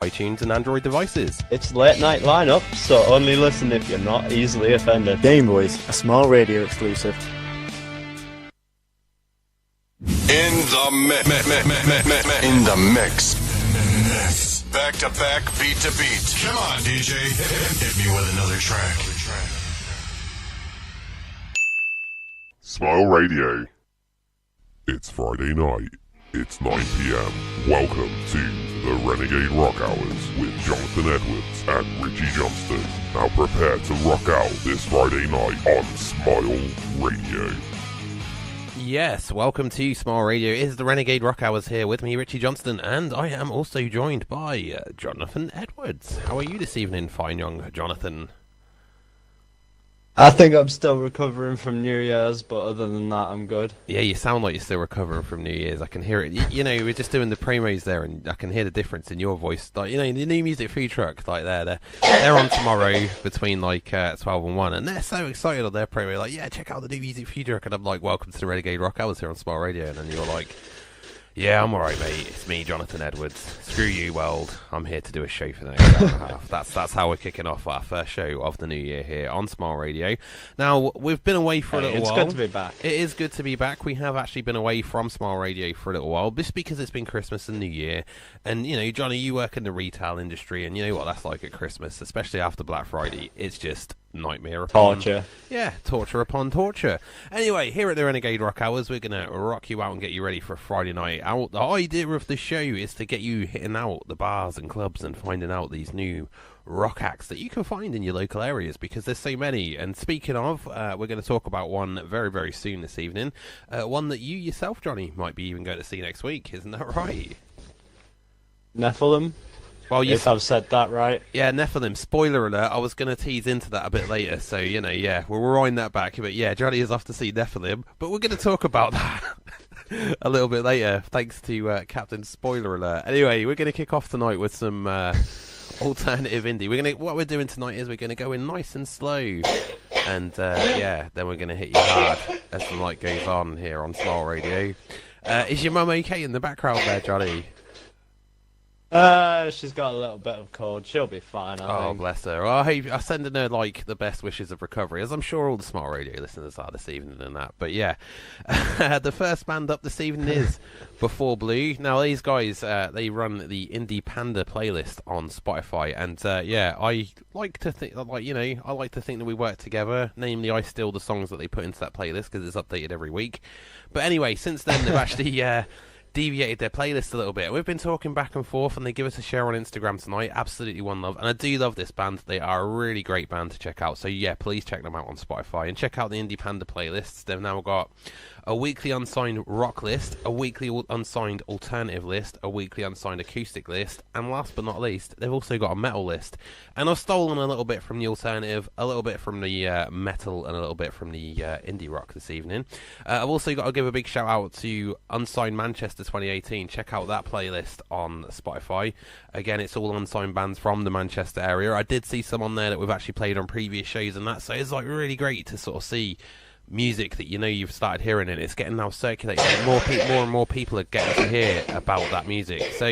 iTunes and Android devices. It's late night lineup, so only listen if you're not easily offended. Game Boys, a small radio exclusive. In the mix. Back to back, beat to beat. Come on, DJ. Hit me with another track. Smile Radio. It's Friday night. It's 9 p.m. Welcome to the Renegade Rock Hours with Jonathan Edwards and Ritchie Johnston. Now prepare to rock out this Friday night on Smile Radio. Yes, welcome to Smile Radio. It is the Renegade Rock Hours here with me, Ritchie Johnston, and I am also joined by Jonathan Edwards. How are you this evening, fine young Jonathan? I think I'm still recovering from New Year's, but other than that, I'm good. Yeah, you sound like you're still recovering from New Year's. I can hear it. You know, we're just doing the promos there, and I can hear the difference in your voice. Like, you know, the new music food truck, like they're on tomorrow between like 12 and 1, and they're so excited on their promo. Like, yeah, check out the new music food truck, and I'm like, welcome to the Renegade Rock Hours here on Smile Radio, and then you're like, yeah, I'm alright, mate. It's me, Jonathan Edwards. Screw you, world. I'm here to do a show for the next hour and a half. That's how we're kicking off our first show of the new year here on Smile Radio. Now, we've been away for a little while. It's good to be back. It is good to be back. We have actually been away from Smile Radio for a little while, just because it's been Christmas and New Year. And, you know, Johnny, you work in the retail industry, and you know what that's like at Christmas, especially after Black Friday. It's just nightmare upon torture. Yeah, torture upon torture. Anyway, here at the Renegade Rock Hours, we're going to rock you out and get you ready for a Friday night out. The idea of the show is to get you hitting out the bars and clubs and finding out these new rock acts that you can find in your local areas, because there's so many. And speaking of, we're going to talk about one very, very soon this evening. One that you yourself, Johnny, might be even going to see next week. Isn't that right? Nephilim? Well, if I've said that right. Yeah, Nephilim. Spoiler alert. I was going to tease into that a bit later, so, you know, yeah, we'll rewind that back. But, yeah, Johnny is off to see Nephilim, but we're going to talk about that a little bit later, thanks to Captain Spoiler Alert. Anyway, we're going to kick off tonight with some alternative indie. What we're doing tonight is we're going to go in nice and slow, and, yeah, then we're going to hit you hard as the night goes on here on Smile Radio. Is your mum okay in the background there, Johnny? She's got a little bit of cold. She'll be fine, I think. Oh, bless her. Well, I'm sending her, like, the best wishes of recovery, as I'm sure all the Smart Radio listeners are this evening and that. But, yeah, the first band up this evening is Before Blue. Now, these guys, they run the Indie Panda playlist on Spotify. And, yeah, I like to think, like, you know, I like to think that we work together. Namely, I steal the songs that they put into that playlist because it's updated every week. But anyway, since then, they've actually deviated their playlist a little bit. We've been talking back and forth, and they give us a share on Instagram tonight. Absolutely one love, and I do love this band. They are a really great band to check out, so yeah, please check them out on Spotify and check out the Indie Panda playlists. They've now got a weekly unsigned rock list, a weekly unsigned alternative list, a weekly unsigned acoustic list, and last but not least, they've also got a metal list. And I've stolen a little bit from the alternative, a little bit from the metal, and a little bit from the indie rock this evening. I've also got to give a big shout out to Unsigned Manchester 2018. Check out that playlist on Spotify. Again, it's all unsigned bands from the Manchester area. I did see some on there that we've actually played on previous shows and that, so it's like really great to sort of see music that you know you've started hearing, and it's getting now circulated. More and more people are getting to hear about that music. So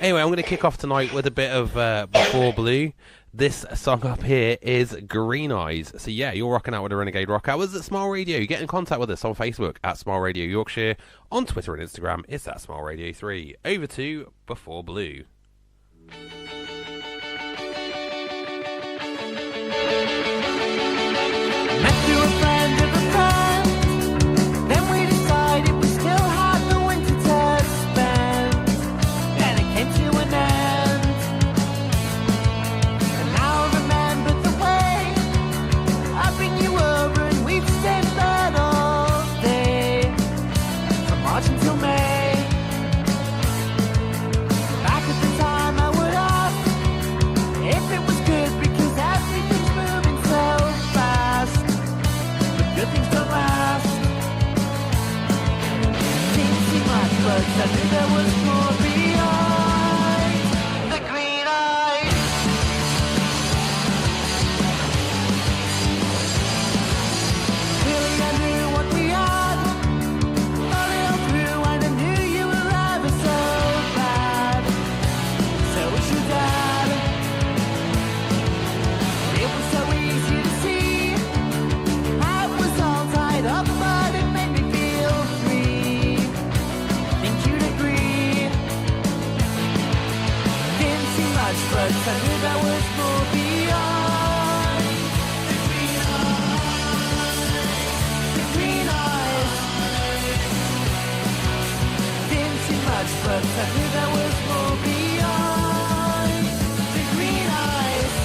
anyway, I'm going to kick off tonight with a bit of Before Blue. This song up here is Green Eyes. So yeah, you're rocking out with the Renegade Rock Hours at Smile Radio. Get in contact with us on Facebook at Smile Radio Yorkshire. On Twitter and Instagram, it's at Smile Radio 3. Over to Before Blue. Met you a friend of a friend, then we decided we still had the winter to spend, then it came to an end, and now remember the way I bring you over and we've stayed in bed all day, from March until May. Back at the time I would ask much, but I knew there was more beyond. The green eyes. Didn't see much, but I knew there was more beyond. The green eyes.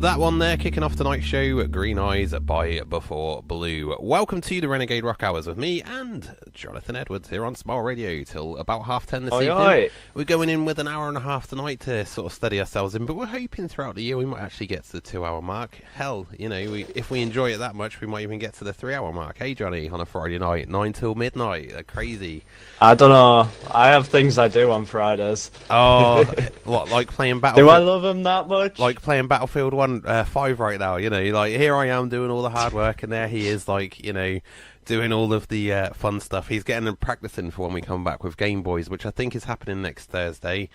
That one there, kicking off tonight's show, Green Eyes by Before Blue. Welcome to the Renegade Rock Hours with me and Jonathan Edwards here on Smile Radio till about 10:30 this evening. Aye. We're going in with an hour and a half tonight to sort of steady ourselves in, but we're hoping throughout the year we might actually get to the 2-hour mark. Hell, you know, if we enjoy it that much, we might even get to the 3-hour mark. Hey, Johnny, on a Friday night, 9 till midnight. Crazy. I don't know. I have things I do on Fridays. Oh, what, like playing Battlefield? Do I love them that much? Like playing Battlefield 5 right now, you know, like here I am doing all the hard work and there he is, like, you know, doing all of the fun stuff. He's getting and practicing for when we come back with Game Boys, which I think is happening next Thursday.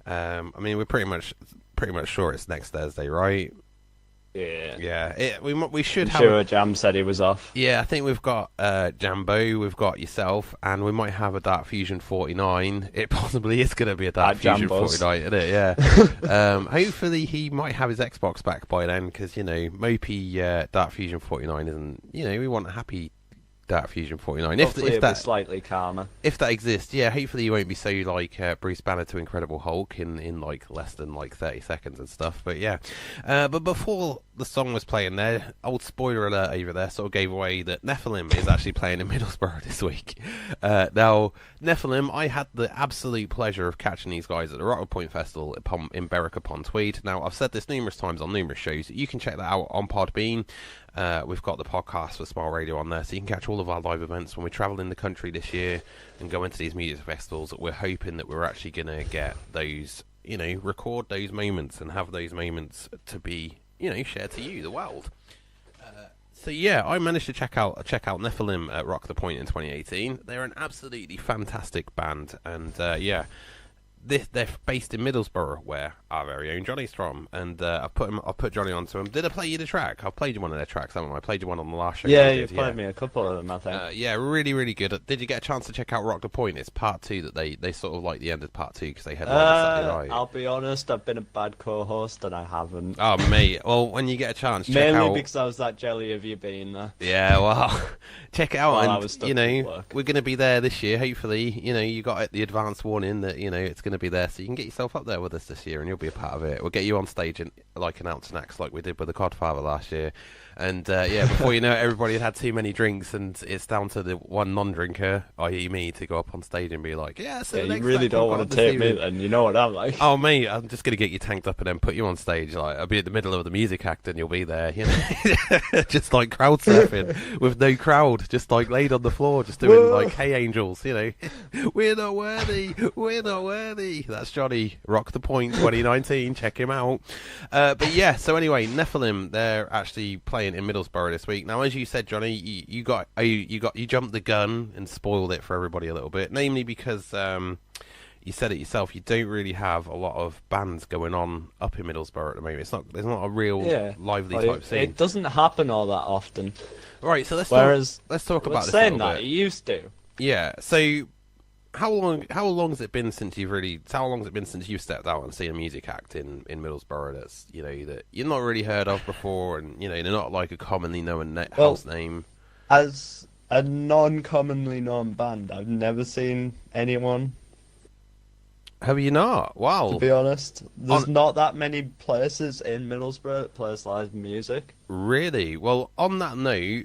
I mean, we're pretty much sure it's next Thursday, right? Yeah. Yeah. We should I'm have. sure Jam said he was off. Yeah, I think we've got Jambo, we've got yourself, and we might have a Dark Fusion 49. It possibly is going to be a Dark Fusion Jambos. 49, isn't it? Yeah. Hopefully he might have his Xbox back by then, because, you know, mopey Dark Fusion 49 isn't, you know, we want a happy Dark Fusion 49. Hopefully if that slightly calmer. If that exists, yeah, hopefully you won't be so like Bruce Banner to Incredible Hulk in like less than like 30 seconds and stuff. But yeah, but before the song was playing there, old spoiler alert over there sort of gave away that Nephilim is actually playing in Middlesbrough this week. Now, Nephilim, I had the absolute pleasure of catching these guys at the Rockwood Point Festival in Berwick upon Tweed. Now, I've said this numerous times on numerous shows. You can check that out on Podbean. We've got the podcast for Smile Radio on there, so you can catch all of our live events when we travel in the country this year and go into these music festivals. We're hoping that we're actually going to get those, you know, record those moments and have those moments to be, you know, shared to you, the world. So yeah, I managed to check out Nephilim at Rock the Point in 2018. They're an absolutely fantastic band, and yeah. They're based in Middlesbrough, where our very own Johnny's from, and I've put Johnny onto them. Did I play you the track? I've played you one of their tracks, haven't I? I played you one on the last show. Yeah, you played me a couple of them, I think. Yeah, really, really good. Did you get a chance to check out Rock the Point? It's part 2 that they sort of like the end of part 2 because they had Saturday night. I'll be honest, I've been a bad co-host and I haven't. Oh mate, well when you get a chance, check mainly out... because I was that jelly of you being there. Yeah, well, check it out, While I and was stuck you know work. we're going to be there this year. Hopefully, you know you got the advance warning that you know it's going to be there, so you can get yourself up there with us this year, and You'll be a part of it. We'll get you on stage and like announce acts like we did with the Godfather last year. And yeah, before you know it, everybody had too many drinks, and it's down to the one non-drinker, i.e. me, to go up on stage and be like, "Yeah, so you really don't want to take me, then you know what I'm like." Oh, mate, I'm just gonna get you tanked up and then put you on stage. Like I'll be in the middle of the music act, and you'll be there, you know, just like crowd surfing with no crowd, just like laid on the floor, just doing like "Hey Angels," you know, we're not worthy, we're not worthy. That's Johnny, Rock the Point 2019. Check him out. But yeah, so anyway, Nephilim, they're actually playing in Middlesbrough this week. Now, as you said, Johnny, you jumped the gun and spoiled it for everybody a little bit, namely because you said it yourself. You don't really have a lot of bands going on up in Middlesbrough at the moment. There's not a real lively type scene. It doesn't happen all that often. Right. So let's talk about this. Saying that, it used to. Yeah. So how long has it been since you've stepped out and seen a music act in Middlesbrough that's, you know, that you're not really heard of before, and you know, they're not like a commonly known house name? As a non-commonly known band, I've never seen anyone. Have you not? Wow. To be honest, there's not that many places in Middlesbrough that plays live music. Really? Well, on that note,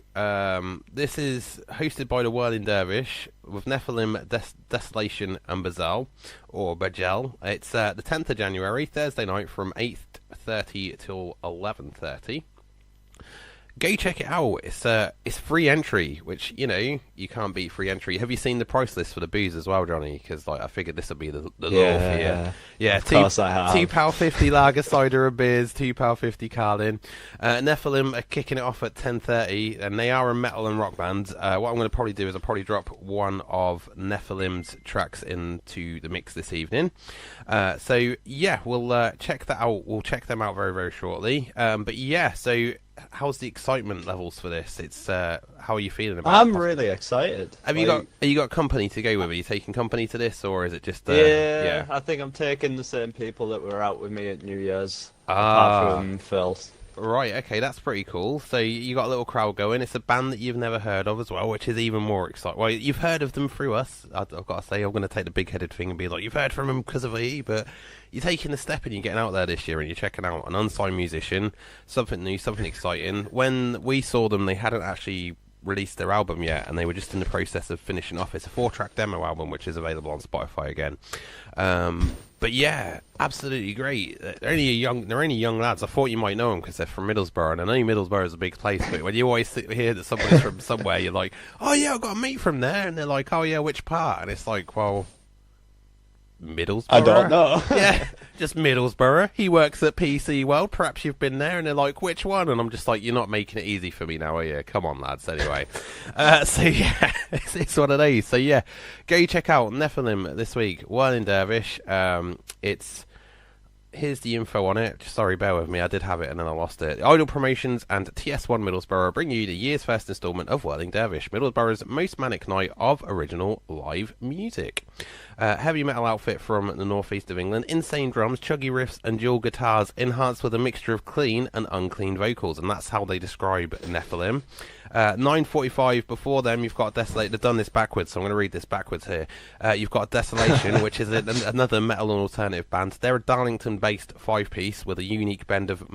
this is hosted by the Whirling Dervish with Nephilim, Desolation and Bazel, or Bajel. It's the 10th of January, Thursday night from 8:30 till 11:30. Go check it out. It's free entry, which, you know, you can't beat free entry. Have you seen the price list for the booze as well, Johnny? Because like I figured this would be the law for you. Yeah, of course I have. £2.50 lager, cider and beers, £2.50 Carlin. Nephilim are kicking it off at 10:30, and they are a metal and rock band. What I'm going to probably do is I'll probably drop one of Nephilim's tracks into the mix this evening. So yeah, we'll check that out. We'll check them out very, very shortly. But yeah, so how's the excitement levels for this? It's how are you feeling about it? I'm really excited. Have you got company to go with? Are you taking company to this, or is it just yeah, I think I'm taking the same people that were out with me at New Year's, apart from Phil. Right, okay, that's pretty cool. So you got a little crowd going. It's a band that you've never heard of as well, which is even more exciting. Well, you've heard of them through us. I've got to say, I'm going to take the big-headed thing and be like, you've heard from them because of me, but you're taking the step and you're getting out there this year and you're checking out an unsigned musician, something new, something exciting. When we saw them, they hadn't actually released their album yet, and they were just in the process of finishing off. It's a 4-track demo album, which is available on Spotify again. But yeah, absolutely great. They're only young lads. I thought you might know them because they're from Middlesbrough, and I know Middlesbrough is a big place. But when you always hear that somebody's from somewhere, you're like, "Oh yeah, I've got a mate from there," and they're like, "Oh yeah, which part?" And it's like, well, Middlesbrough. I don't know. Yeah, just Middlesbrough. He works at PC World. Perhaps you've been there. And they're like, which one? And I'm just like, you're not making it easy for me now, are you? Come on, lads. Anyway. So yeah, it's one of those. So yeah, go check out Nephilim this week. Whirling Dervish. Here's the info on it. Sorry, bear with me. I did have it and then I lost it. Idol Promotions and TS1 Middlesbrough bring you the year's first instalment of Whirling Dervish, Middlesbrough's most manic night of original live music. Heavy metal outfit from the northeast of England, insane drums, chuggy riffs and dual guitars enhanced with a mixture of clean and unclean vocals, and that's how they describe Nephilim. 9:45 before them, you've got Desolate. They've done this backwards, so I'm going to read this backwards here. You've got Desolation, which is another metal and alternative band. They're a Darlington-based 5-piece with a unique bend of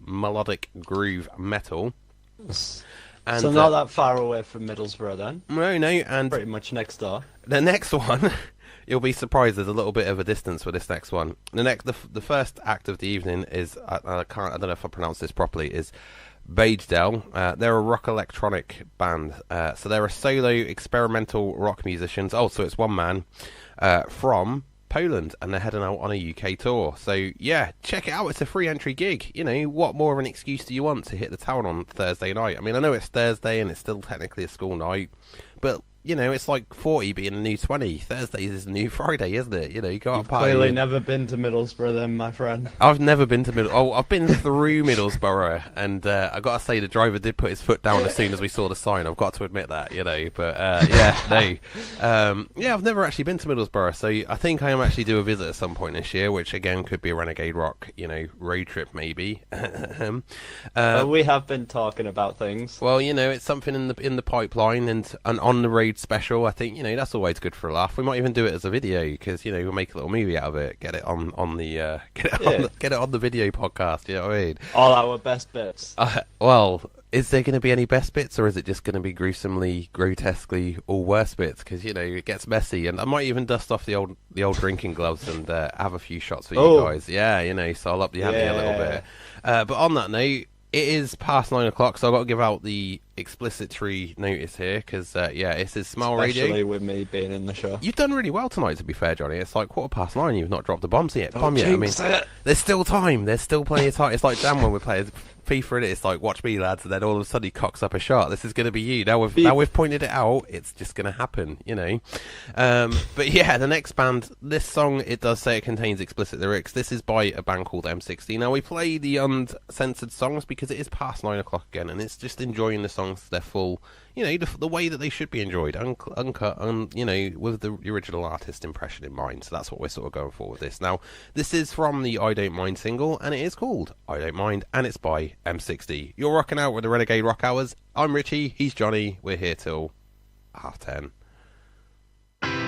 melodic groove metal. And, so not that far away from Middlesbrough then? No, and pretty much next door. The next one, you'll be surprised. There's a little bit of a distance with this next one. The first act of the evening is I don't know if I pronounce this properly. Is Bajedel. They're a rock electronic band. So they're a solo experimental rock musicians. Oh, so it's one man from Poland, and they're heading out on a UK tour. So yeah, check it out. It's a free entry gig. You know, what more of an excuse do you want to hit the town on Thursday night? I mean, I know it's Thursday and it's still technically a school night, but you know, it's like 40 being a new 20. Thursdays is a new Friday, isn't it? You know, you can't party. Clearly never been to Middlesbrough then, my friend. I've never been to Middlesbrough. Oh, I've been through Middlesbrough, and I got to say the driver did put his foot down as soon as we saw the sign. I've got to admit that, you know. But yeah, no. Yeah, I've never actually been to Middlesbrough, so I think I am actually due a visit at some point this year, which again could be a Renegade Rock, you know, road trip maybe. We have been talking about things. Well, you know, it's something in the pipeline, and on the road episode special. I think, that's always good for a laugh. We might even do it as a video because, we'll make a little movie out of it. Get it on the get it on the video podcast. You know what I mean? All our best bits. Well, is there going to be any best bits, or is it just going to be gruesomely, grotesquely all worst bits? Because it gets messy, and I might even dust off the old drinking gloves and have a few shots for you guys. Yeah, so I'll up the ante a little bit. But on that note, it is past 9 o'clock, so I've got to give out the explicitory notice here, because, this is Smile Radio. Especially with me being in the show. You've done really well tonight, to be fair, Johnny. It's like 9:15, you've not dropped the bombs yet. I mean, there's still time. There's still plenty of time. It's like Dan when we play FIFA, it's like, watch me, lads, and then all of a sudden he cocks up a shot. This is going to be you. Now we've pointed it out, it's just going to happen, But yeah, the next band, this song, it does say it contains explicit lyrics. This is by a band called M60. Now, we play the uncensored songs because it is past 9 o'clock again, and it's just enjoying the songs to their full, the way that they should be enjoyed, uncut, with the original artist impression in mind. So that's what we're sort of going for with this. Now, this is from the I Don't Mind single, and it is called I Don't Mind, and it's by M60. You're rocking out with the Renegade Rock Hours. I'm Ritchie, he's Johnny. We're here till 10:30. I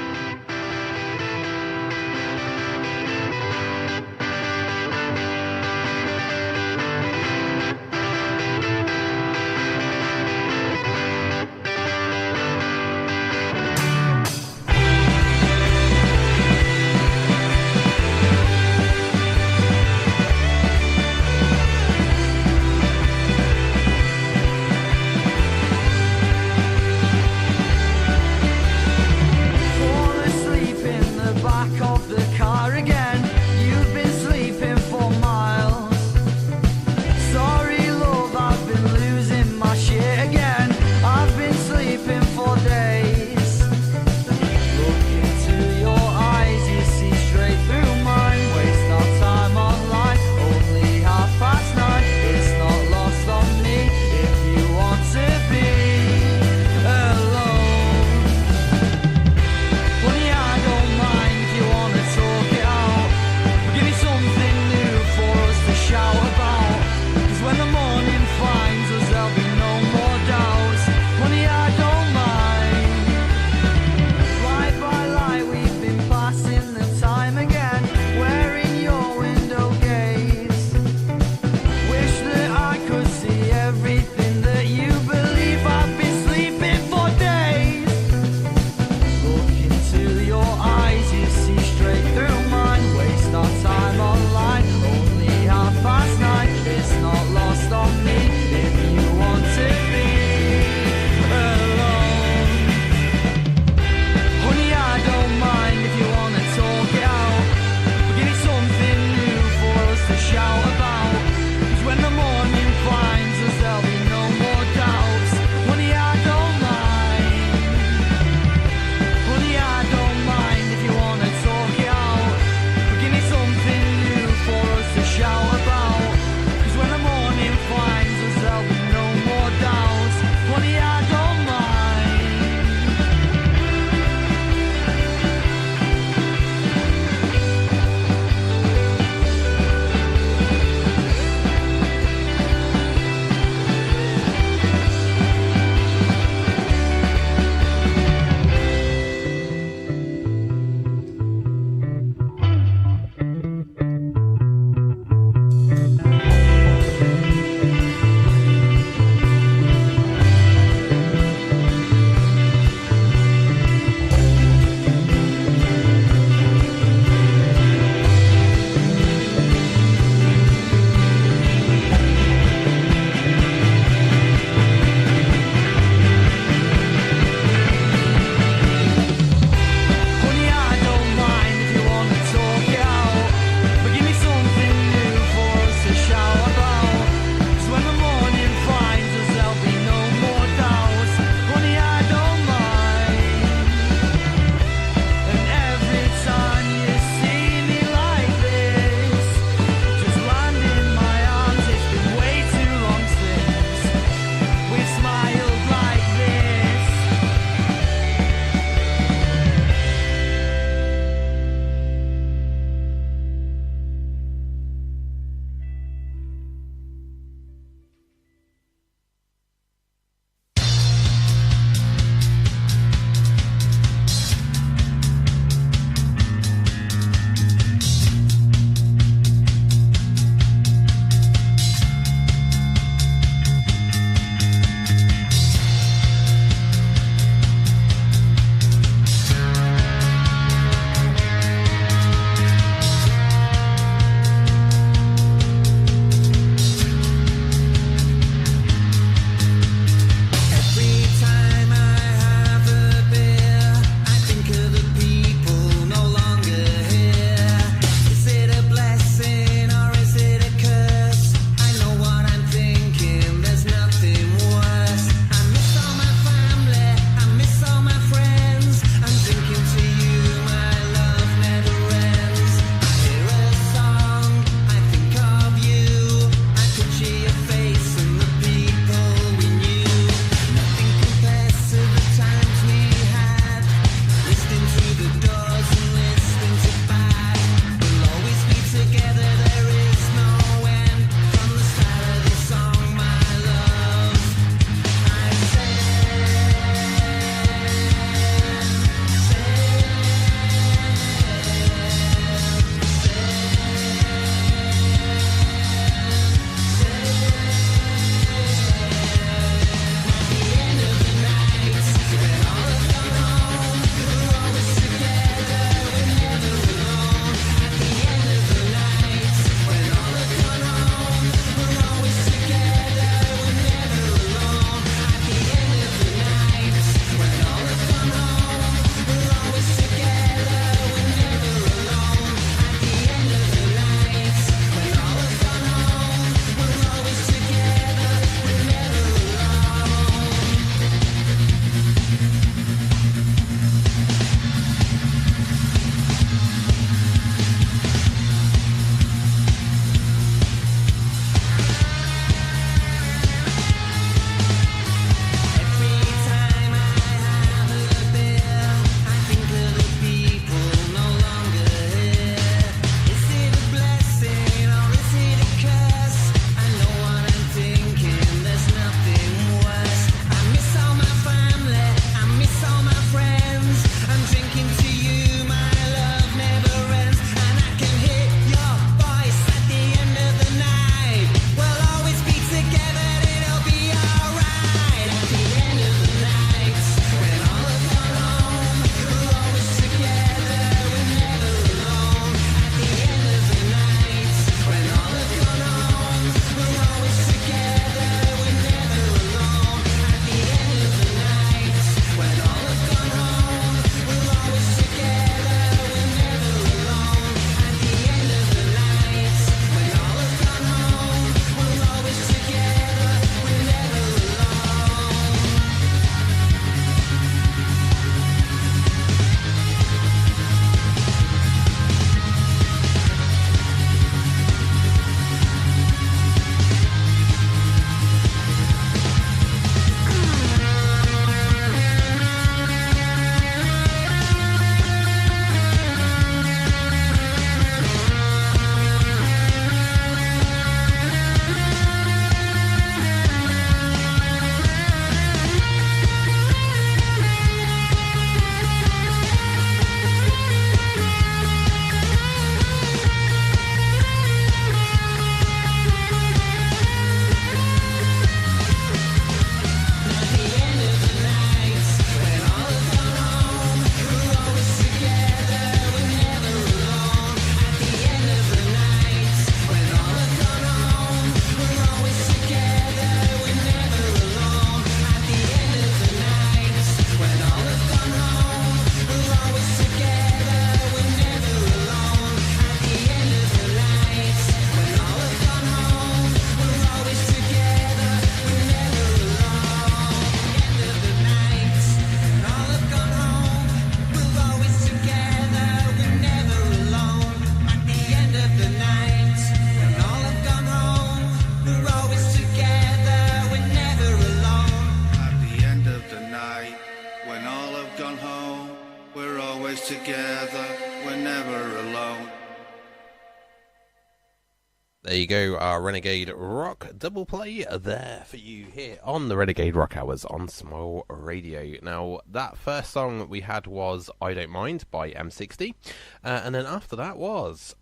There you go, our Renegade Rock double play there for you here on the Renegade Rock Hours on Small Radio. Now, that first song we had was I Don't Mind by M60, and then after that was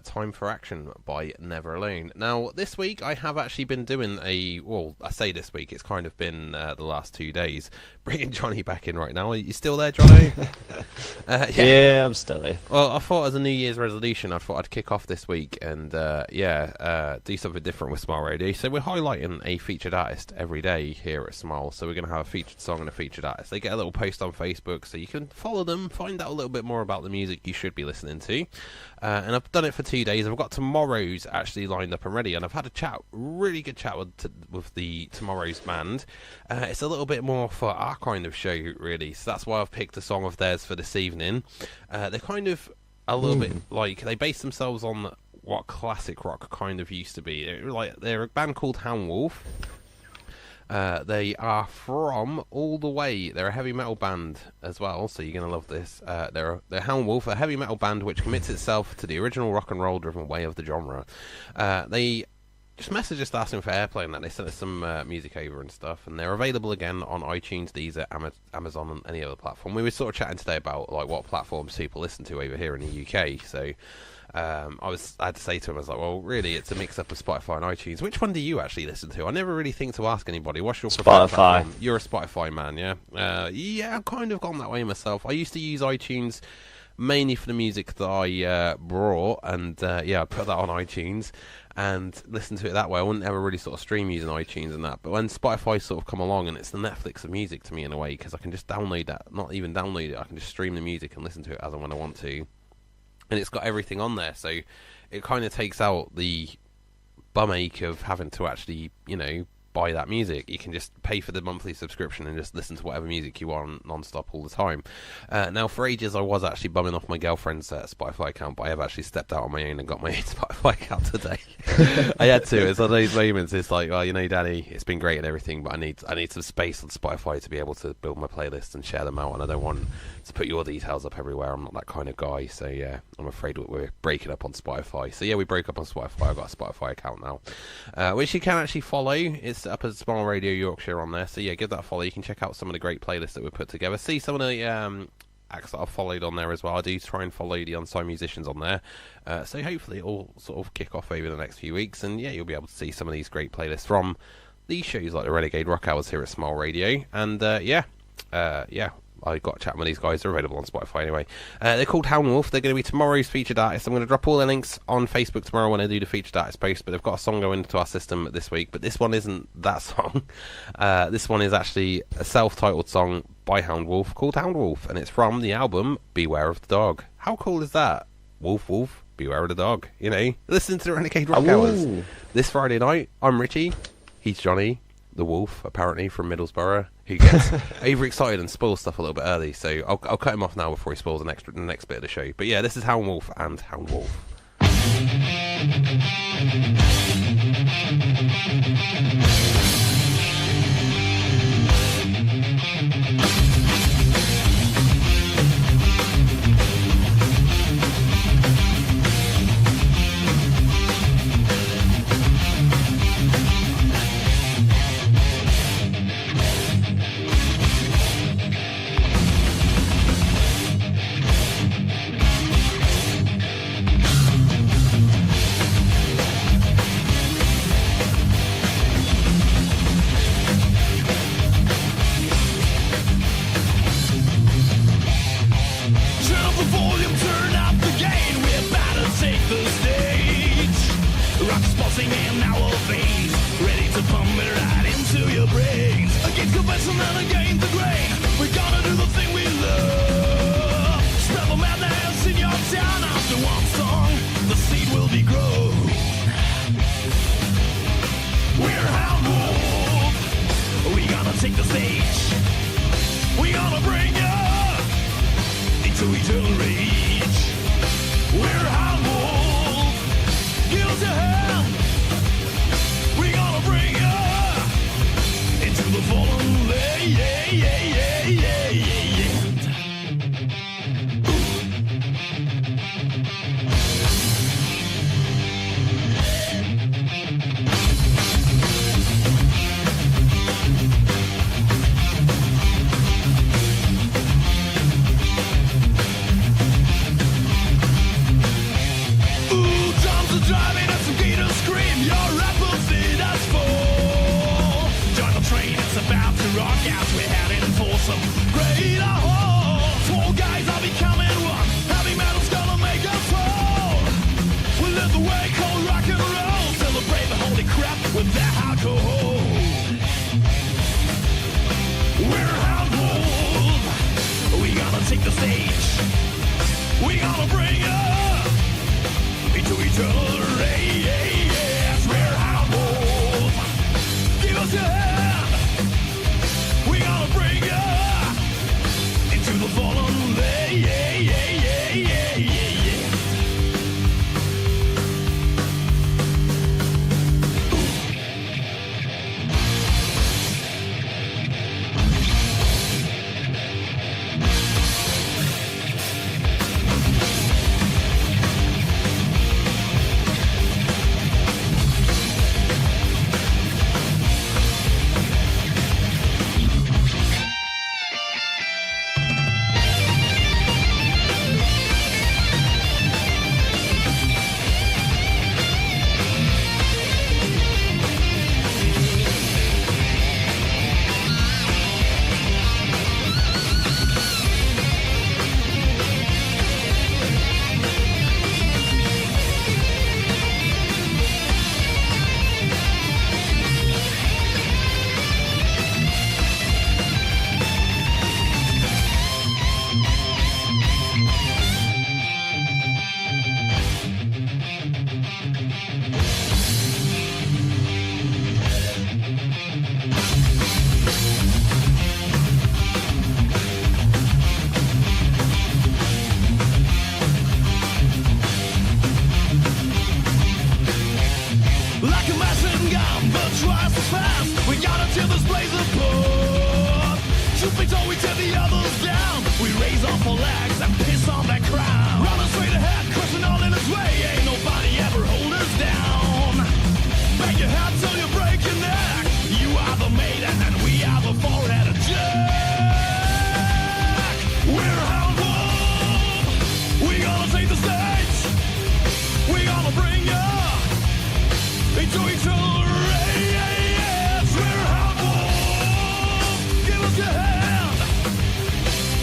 Time for Action by Never Alone. Now, this week I have actually been doing well, I say this week, it's kind of been the last 2 days, bringing Johnny back in right now. Are you still there, Johnny? Yeah, I'm still here. Well, I thought as a New Year's resolution, I thought I'd kick off this week and, do something different with Smile Radio. So we're highlighting a featured artist every day here at Smile. So we're going to have a featured song and a featured artist. They get a little post on Facebook, so you can follow them, find out a little bit more about the music you should be listening to. And I've done it for 2 days. I've got tomorrow's actually lined up and ready, and I've had a really good chat with the tomorrow's band. It's a little bit more for our kind of show, really. So that's why I've picked a song of theirs for this evening. They're kind of a little bit like, they base themselves on what classic rock kind of used to be. They're a band called Hound Wolf. They are from all the way. They're a heavy metal band as well, so you're going to love this. They're Hound Wolf, a heavy metal band which commits itself to the original rock and roll driven way of the genre. They just messaged us asking for airplay and that. They sent us some music over and stuff, and they're available again on iTunes, Deezer, Amazon, and any other platform. We were sort of chatting today about like what platforms people listen to over here in the UK, so I had to say to him, I was like, well, really, it's a mix-up of Spotify and iTunes. Which one do you actually listen to? I never really think to ask anybody. What's your preferred platform? You're a Spotify man, yeah? Yeah, I've kind of gone that way myself. I used to use iTunes mainly for the music that I brought, and I put that on iTunes and listen to it that way. I wouldn't ever really sort of stream using iTunes and that. But when Spotify sort of come along, and it's the Netflix of music to me in a way, because I can just download that, not even download it, I can just stream the music and listen to it as and when I want to. And it's got everything on there, so it kind of takes out the bum ache of having to actually, buy that music. You can just pay for the monthly subscription and just listen to whatever music you want non-stop all the time. Now, for ages, I was actually bumming off my girlfriend's Spotify account, but I have actually stepped out on my own and got my own Spotify account today. I had to. It's on those moments. It's like, well, Daddy, it's been great and everything, but I need some space on Spotify to be able to build my playlists and share them out, and I don't want to put your details up everywhere. I'm not that kind of guy, so yeah, I'm afraid we're breaking up on Spotify. So yeah, we broke up on Spotify. I've got a Spotify account now, which you can actually follow. It's up as Small Radio Yorkshire on there, so yeah, give that a follow. You can check out some of the great playlists that we've put together, see some of the acts that I've followed on there as well. I do try and follow the unsigned musicians on there, so hopefully it will sort of kick off over the next few weeks, and yeah, you'll be able to see some of these great playlists from these shows like the Renegade Rock Hours here at Small Radio, and I got chatting with these guys. They're available on Spotify anyway. They're called Hound Wolf. They're going to be tomorrow's featured artist. I'm going to drop all the links on Facebook tomorrow when I do the featured artist post, but they've got a song going into our system this week, but this one isn't that song. This one is actually a self-titled song by Hound Wolf called Hound Wolf, and it's from the album Beware of the Dog. How cool is that? Wolf, wolf, beware of the dog. Listen to the Renegade Rock Hours this Friday night. I'm Ritchie. He's Johnny, the wolf, apparently, from Middlesborough, who gets overexcited and spoils stuff a little bit early, so I'll cut him off now before he spoils the next bit of the show. But yeah, this is Hound Wolf and Hound Wolf. Buses driving and some gators scream. Your apple seed has full. Join the train, it's about to rock out. We're heading for some great hope. Small guys are becoming one. Heavy metal's gonna make us whole. We live the way called rock and roll. Celebrate the holy crap with that alcohol. We're Hound Wolf. We gonna take the stage. We gonna bring up into eternal race. We're Hound Wolf. Give us your hand. We gonna bring up into the fallen like a machine gun, but twice as fast. We gotta tear this place apart. Truth be told, we tear the others down. We raise our flags and piss on that crown. Running straight ahead, crushing all in its way. Ain't nobody ever hold us down. Bang your head till you break your neck. You are the maiden and we are the four-headed jack. We're Hound Wolf. We gonna take the stage. We gonna bring you into eternal race. We're Hound Wolf. Give us your hand.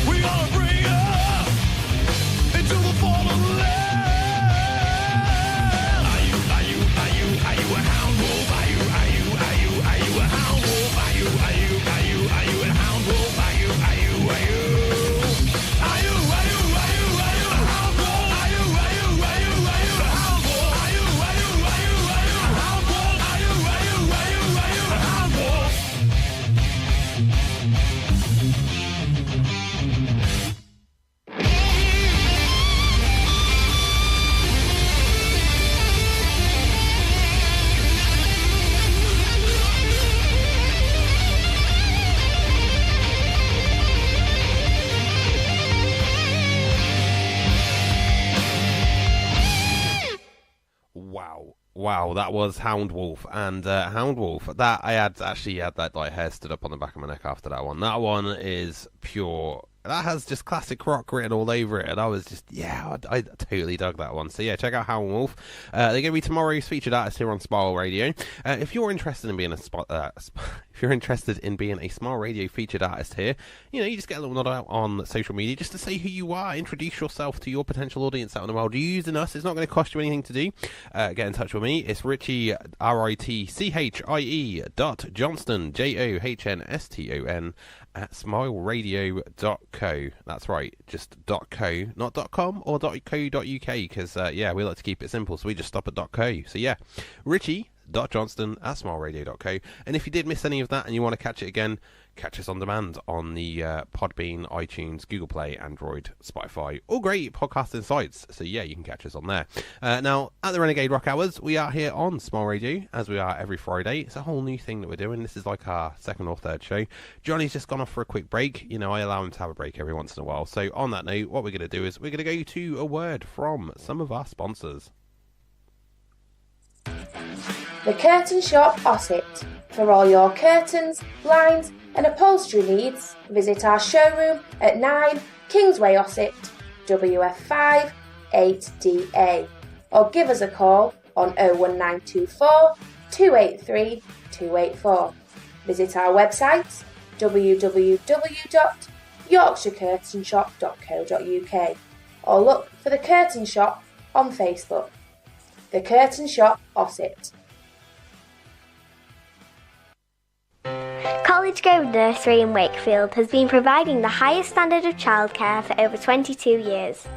We gonna bring up into the fallen land. Are you a hound wolf? Are you a hound wolf? Are you a hound wolf? Are you a hound wolf? Wow, that was Hound Wolf, and Hound Wolf, that I had that like hair stood up on the back of my neck after that one. That one is pure. That has just classic rock written all over it, and I was just, I totally dug that one. So yeah, check out Hound Wolf. They're going to be tomorrow's featured artist here on Smile Radio. If you're interested in being a Smile Radio featured artist here, you just get a little nod out on social media just to say who you are, introduce yourself to your potential audience out in the world. You're using us, it's not going to cost you anything to do. Get in touch with me. It's Ritchie, RITCHIE.Johnston, JOHNSTON at smileradio.co. That's right, just .co, not .com or .co.uk, because we like to keep it simple, so we just stop at .co. So yeah, Ritchie.Johnston at smileradio.co. And if you did miss any of that and you want to catch it again, catch us on demand on the Podbean, iTunes, Google Play, Android, Spotify, all great podcasting sites. So yeah, you can catch us on there. Now, at the Renegade Rock Hours, we are here on Smile Radio, as we are every Friday. It's a whole new thing that we're doing. This is like our second or third show. Johnny's just gone off for a quick break. I allow him to have a break every once in a while. So on that note, what we're going to do is we're going to go to a word from some of our sponsors. The Curtain Shop Ossett. For all your curtains, blinds and upholstery needs, visit our showroom at 9 Kingsway Ossett, WF5 8DA, or give us a call on 01924 283 284. Visit our website www.yorkshirecurtainshop.co.uk or look for The Curtain Shop on Facebook. The Curtain Shop Ossett. College Grove Nursery in Wakefield has been providing the highest standard of childcare for over 22 years.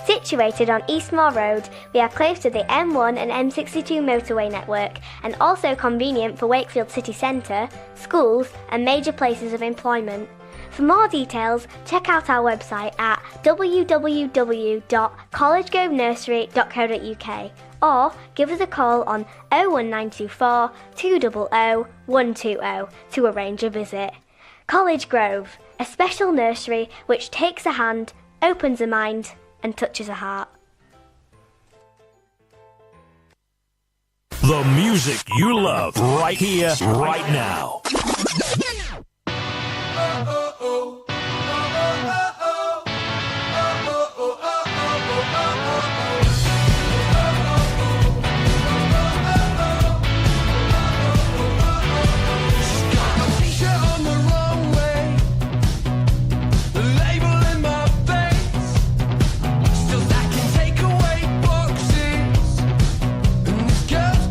Situated on Eastmoor Road, we are close to the M1 and M62 motorway network and also convenient for Wakefield city centre, schools and major places of employment. For more details, check out our website at www.collegegrovenursery.co.uk or give us a call on 01924 200 120 to arrange a visit. College Grove, a special nursery which takes a hand, opens a mind and touches a heart. The music you love right here, right now.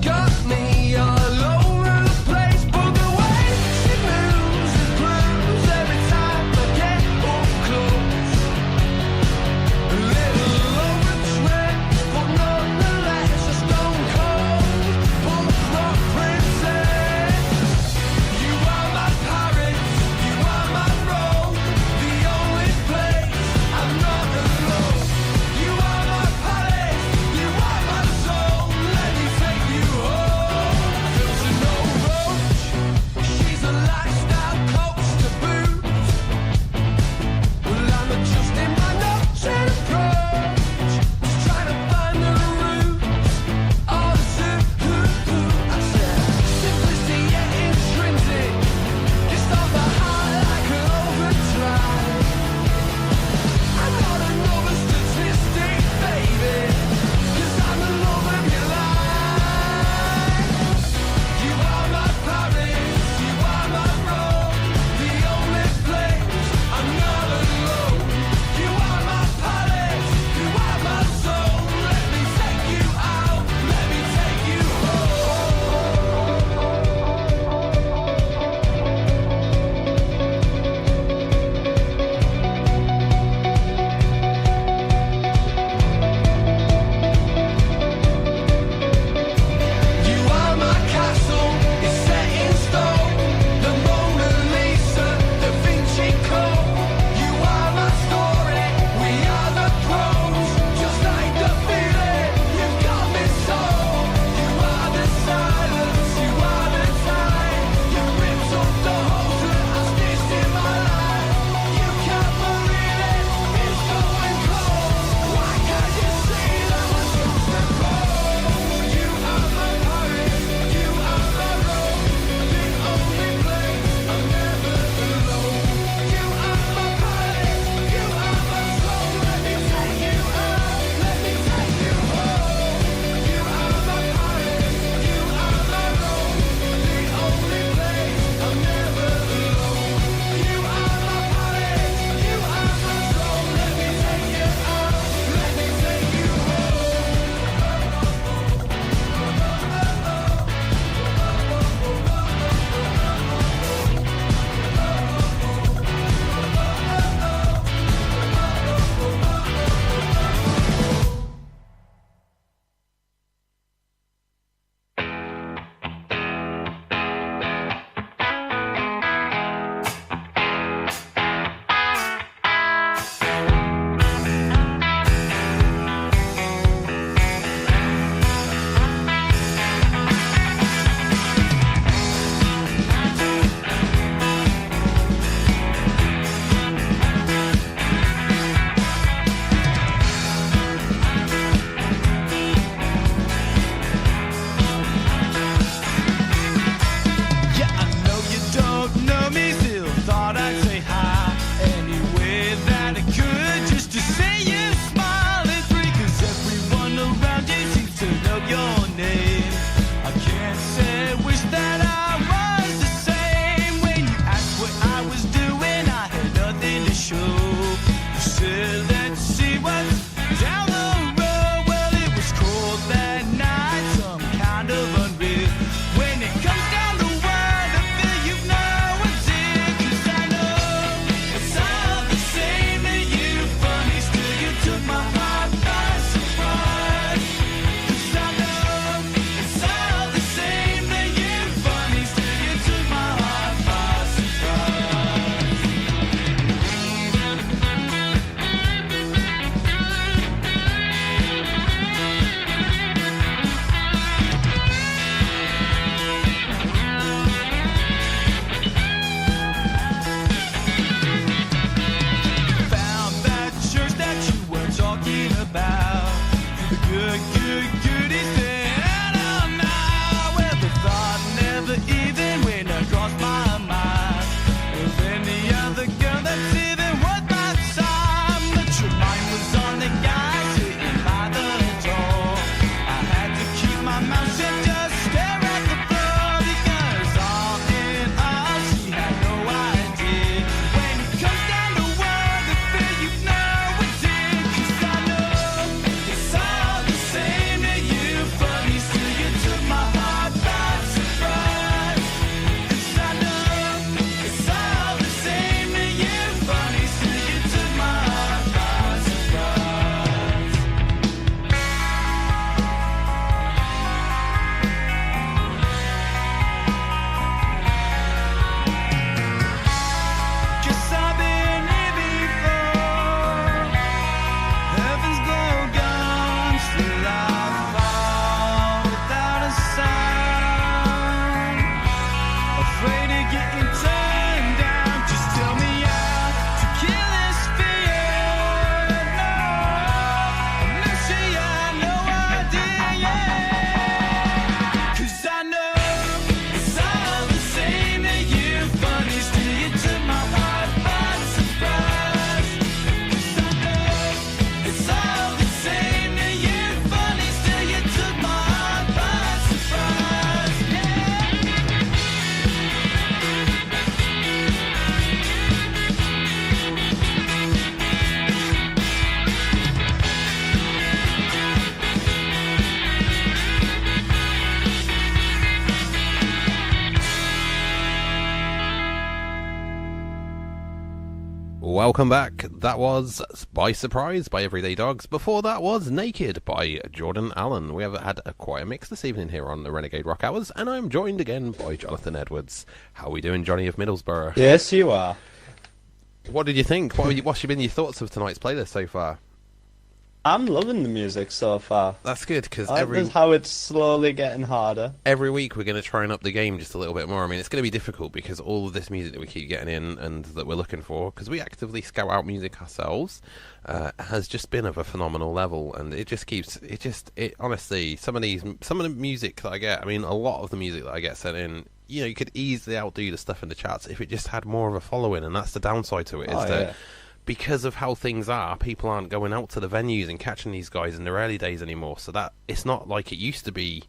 Got me all over the place, but the way she moves. Welcome back. That was By Surprise by Everyday Dogs. Before that was Naked by Jordan Allen. We have had quite a mix this evening here on the Renegade Rock Hours, and I'm joined again by Jonathan Edwards. How are we doing, Johnny of Middlesborough? Yes, you are. What did you think? What's been your thoughts of tonight's playlist so far? I'm loving the music so far. That's good, because that's how it's slowly getting harder. Every week we're going to try and up the game just a little bit more. I mean, it's going to be difficult because all of this music that we keep getting in and that we're looking for, because we actively scout out music ourselves, has just been of a phenomenal level, and it just keeps, honestly, some of the music that I get, I mean, a lot of the music that I get sent in, you know, you could easily outdo the stuff in the charts if it just had more of a following, and that's the downside to it, that because of how things are, people aren't going out to the venues and catching these guys in their early days anymore. So that it's not like it used to be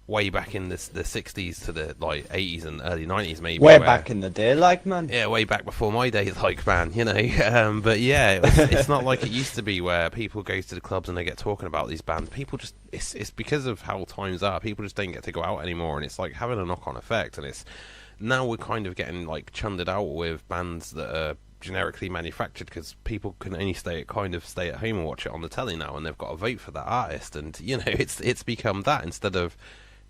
way back in the 60s to the 80s and early 90s, maybe. Way back in the day, man. Yeah, way back before my days, man, you know. But yeah, it's not like it used to be where people go to the clubs and they get talking about these bands. People just, it's because of how times are. People just don't get to go out anymore, and it's like having a knock-on effect. And it's now we're kind of getting chunded out with bands that are generically manufactured because people can only stay at home and watch it on the telly now, and they've got to vote for that artist, and you know it's become that instead of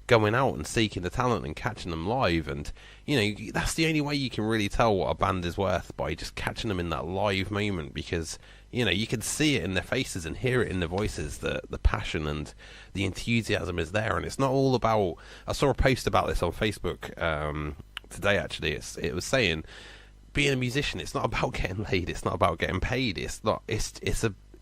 going out and seeking the talent and catching them live. And you know that's the only way you can really tell what a band is worth, by just catching them in that live moment, because you know you can see it in their faces and hear it in their voices, the passion and the enthusiasm is there. And it's not all about, I saw a post about this on Facebook today actually. It was saying, being a musician, it's not about getting laid, it's not about getting paid,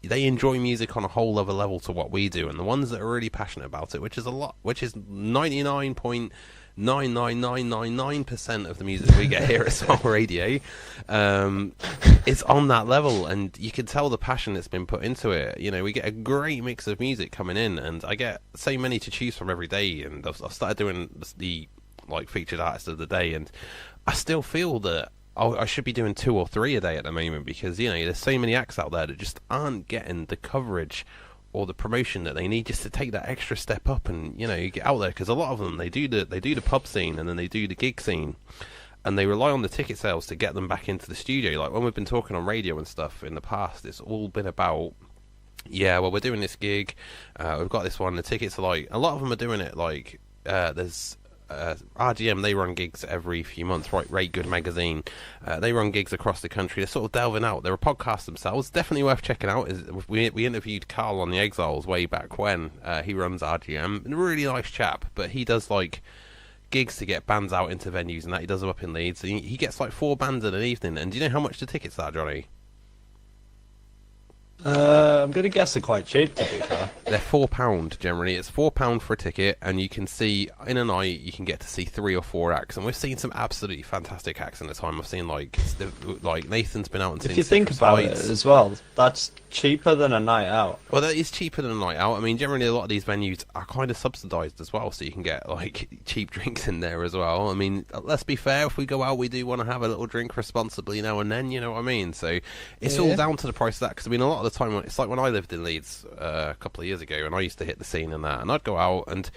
they enjoy music on a whole other level to what we do, and the ones that are really passionate about it, which is 99.99999% of the music we get here at Small Radio, it's on that level, and you can tell the passion that's been put into it. You know, we get a great mix of music coming in, and I get so many to choose from every day, and I've started doing the featured artist of the day, and I still feel that I should be doing 2 or 3 a day at the moment, because you know there's so many acts out there that just aren't getting the coverage or the promotion that they need just to take that extra step up and you know get out there. Because a lot of them they do the pub scene and then they do the gig scene, and they rely on the ticket sales to get them back into the studio. Like when we've been talking on radio and stuff in the past, it's all been about, yeah, well, we're doing this gig, we've got this one, the tickets are a lot of them are doing it there's RGM, they run gigs every few months, right? Rate Good magazine, they run gigs across the country. They're sort of delving out. They're a podcast themselves, definitely worth checking out. We interviewed Carl on the Exiles way back when. He runs RGM, a really nice chap, but he does gigs to get bands out into venues and that. He does them up in Leeds, so he gets 4 bands in an evening. And do you know how much the tickets are, Johnny? I'm going to guess they're quite cheap, to be fair. They're £4 generally. It's £4 for a ticket, and you can see, in a night, you can get to see 3 or 4 acts. And we've seen some absolutely fantastic acts in the time. I've seen, Nathan's been out and seen. If you think about it as well, that's cheaper than a night out. Well, that is cheaper than a night out. I mean, generally, a lot of these venues are kind of subsidised as well, so you can get, cheap drinks in there as well. I mean, let's be fair, if we go out, we do want to have a little drink responsibly now and then, you know what I mean? So it's all down to the price of that, because, I mean, a lot of the time, it's like when I lived in Leeds a couple of years ago, and I used to hit the scene and that, and I'd go out and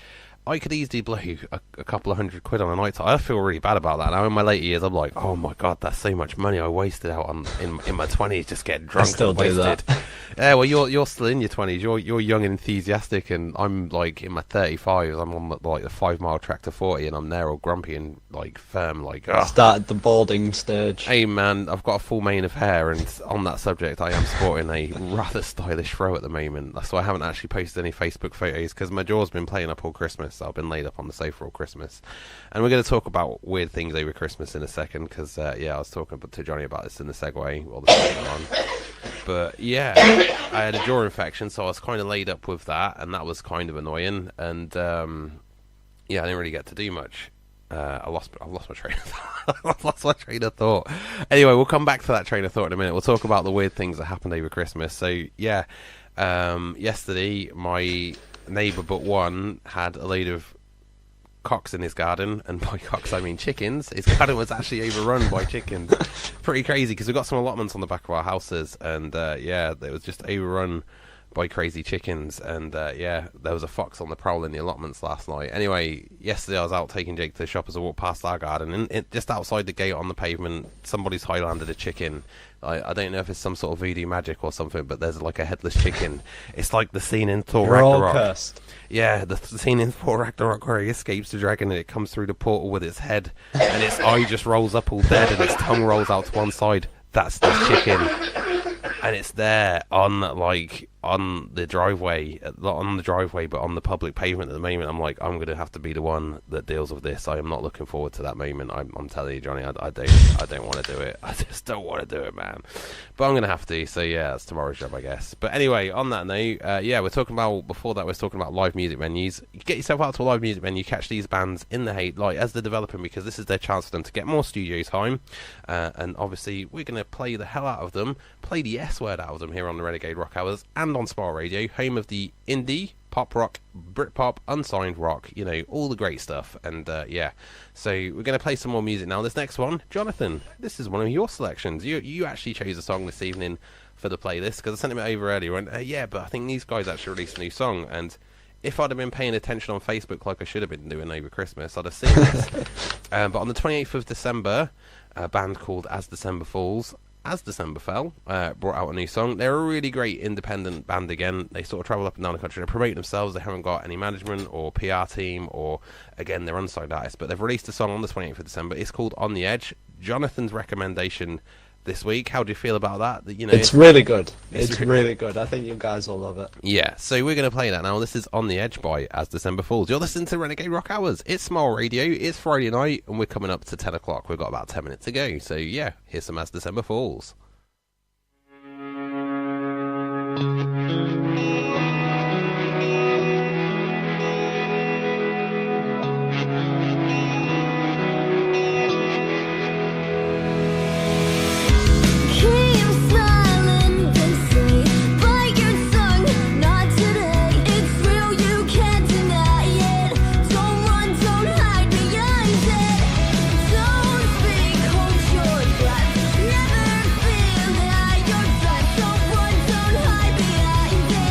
I could easily blow a couple of £100 on a night. I feel really bad about that now. In my later years, I'm like, oh my god, that's so much money I wasted out on in my 20s, just getting drunk. I still and do wasted. that. Yeah, well, you're still in your 20s. You're young and enthusiastic, and I'm in my 35s. I'm on the 5 mile track to 40, and I'm there all grumpy and firm. Started the balding stage. Hey man, I've got a full mane of hair, and on that subject, I am sporting a rather stylish fro at the moment. So I haven't actually posted any Facebook photos because my jaw's been playing up all Christmas. So I've been laid up on the sofa all Christmas, and we're going to talk about weird things over Christmas in a second, because I was talking to Johnny about this in the segue while the was on. But yeah, I had a jaw infection, so I was kind of laid up with that, and that was kind of annoying. And I didn't really get to do much. I lost my train of thought. I lost my train of thought. Anyway, we'll come back to that train of thought in a minute. We'll talk about the weird things that happened over Christmas. So yeah, yesterday my neighbour but one had a load of cocks in his garden, and by cocks I mean chickens. His garden was actually overrun by chickens. Pretty crazy, because we've got some allotments on the back of our houses, and it was just overrun by crazy chickens, and yeah, there was a fox on the prowl in the allotments last night. Anyway, yesterday I was out taking Jake to the shop as I walked past our garden, and just outside the gate on the pavement, somebody's highlanded a chicken. I don't know if it's some sort of voodoo magic or something, but there's like a headless chicken. It's like the scene in Thor Ragnarok. Cursed. Yeah, the scene in Thor Ragnarok where he escapes the dragon and it comes through the portal with its head, and its eye just rolls up all dead and its tongue rolls out to one side. That's the chicken, and it's there on the driveway, not on the driveway, but on the public pavement at the moment. I'm like, I'm going to have to be the one that deals with this. I am not looking forward to that moment. I'm telling you, Johnny, I don't want to do it. I just don't want to do it, man. But I'm going to have to. So yeah, that's tomorrow's job, I guess. But anyway, on that note, yeah, we're talking about live music venues. Get yourself out to a live music venue, catch these bands in the hate, like as they're developing, because this is their chance for them to get more studio time. And obviously, we're going to play the hell out of them, play the S word out of them here on the Renegade Rock Hours and on Spa Radio, home of the indie, pop rock, Britpop, unsigned rock, you know, all the great stuff. And yeah, so we're going to play some more music now. This next one, Jonathan, this is one of your selections. You actually chose a song this evening for the playlist, because I sent him it over earlier, and yeah, but I think these guys actually released a new song, and if I'd have been paying attention on Facebook like I should have been doing over Christmas, I'd have seen this. But on the 28th of December, a band called As December Falls, As December Fell, brought out a new song. They're a really great independent band again. They sort of travel up and down the country. They're promoting themselves. They haven't got any management or PR team, or, again, they're unsigned artists. But they've released a song on the 28th of December. It's called On the Edge. Jonathan's recommendation this week. How do you feel about that? You know, it's really good. It's really good. I think you guys will love it. Yeah, so we're going to play that now. This is On the Edge by As December Falls. You're listening to Renegade Rock Hours. It's Smile Radio. It's Friday night, and we're coming up to 10 o'clock. We've got about 10 minutes to go. So yeah, here's some As December Falls. Never feel that you're done. So run, don't hide behind it.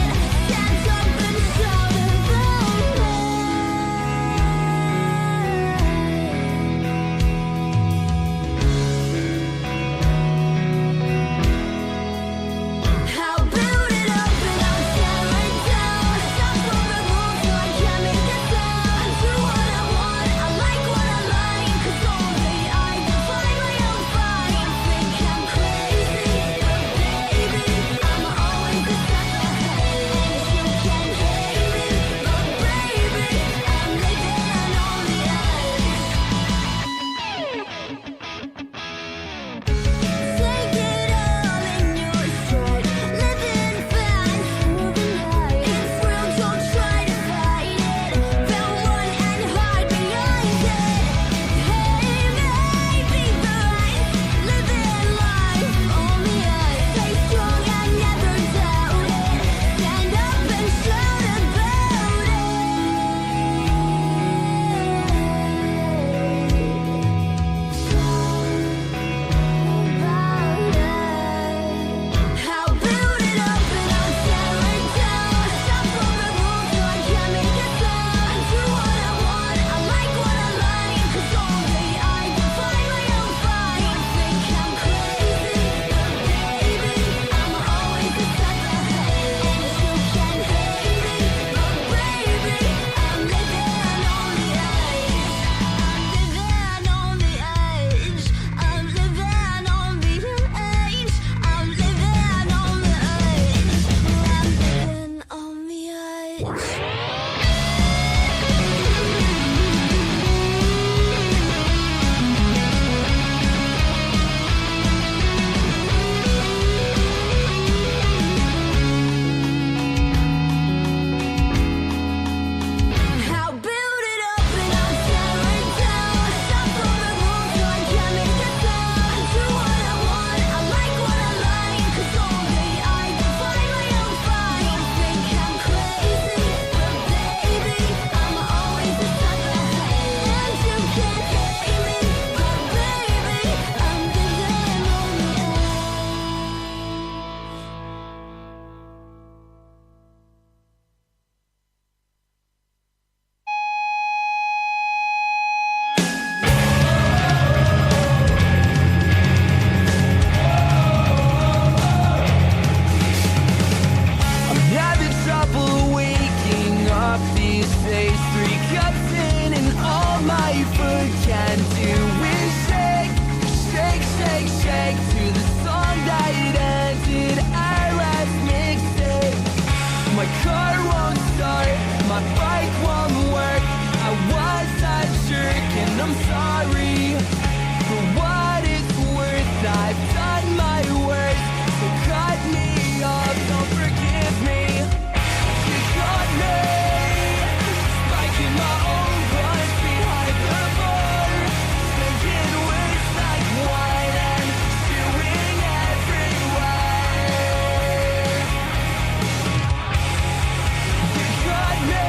life again. Do we shake, shake, shake, shake to the song that ended our last mixtape? My car won't start, my bike won't work. I was a jerk and I'm sorry. For what it's worth, I've done my worst. So cut me off, don't forgive me. You got me, spiking my own blood behind the bar. Making words like wine and spewing everywhere. You got me,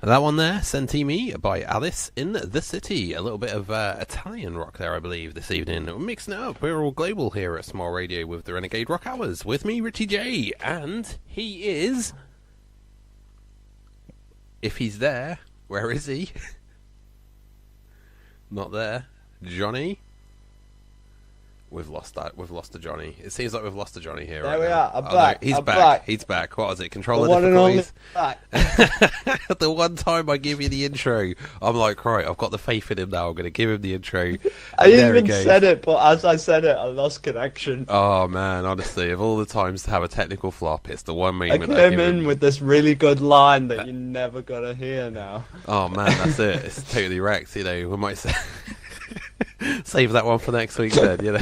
That one there, Senti Me by Alice in the City. A little bit of Italian rock there, I believe, this evening. We're mixing it up. We're all global here at Small Radio with the Renegade Rock Hours. With me, Ritchie J. And he is... If he's there, where is he? Not there. Johnny? We've lost a Johnny. It seems like we've lost a Johnny here. There right we now. are. I'm back. No, he's I'm back. back. He's back. What was it? Controller The one and only difficulties. back. The one time I give you the intro, I'm like, right, I've got the faith in him now. I'm going to give him the intro. I even said it, but as I said it, I lost connection. Oh man, honestly, of all the times to have a technical flop, it's the one I moment came in with this really good line that you're never gonna hear now. Oh man, that's it. It's totally wrecked. You know, we might say. Save that one for next week then, you know.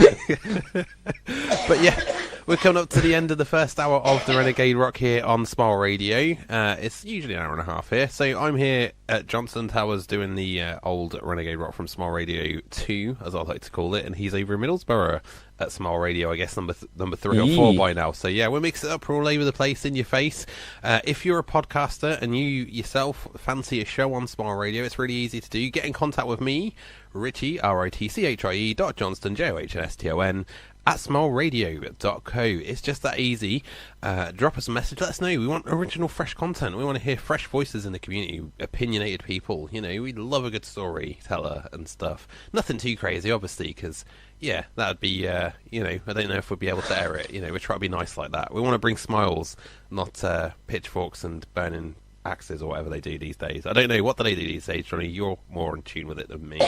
But yeah, we're coming up to the end of the first hour of the Renegade Rock here on Smile Radio. It's usually an hour and a half here. So I'm here at Johnston Towers doing the old Renegade Rock from Smile Radio 2, as I like to call it, and he's over in Middlesborough at Smile Radio, I guess number 3 or 4 by now. So yeah, we'll mix it up. We're all over the place, in your face. If you're a podcaster and you yourself fancy a show on Smile Radio, it's really easy to do. Get in contact with me, Ritchie, RITCHIE .Johnston, JOHNSTON, at smileradio.co. It's just that easy. Drop us a message, let us know. We want original, fresh content. We want to hear fresh voices in the community, opinionated people. You know, we love a good storyteller and stuff. Nothing too crazy, obviously, because yeah, that would be, you know, I don't know if we'd be able to air it. You know, we try to be nice like that. We want to bring smiles, not pitchforks and burning axes or whatever they do these days. I don't know, what do they do these days, Johnny? You're more in tune with it than me.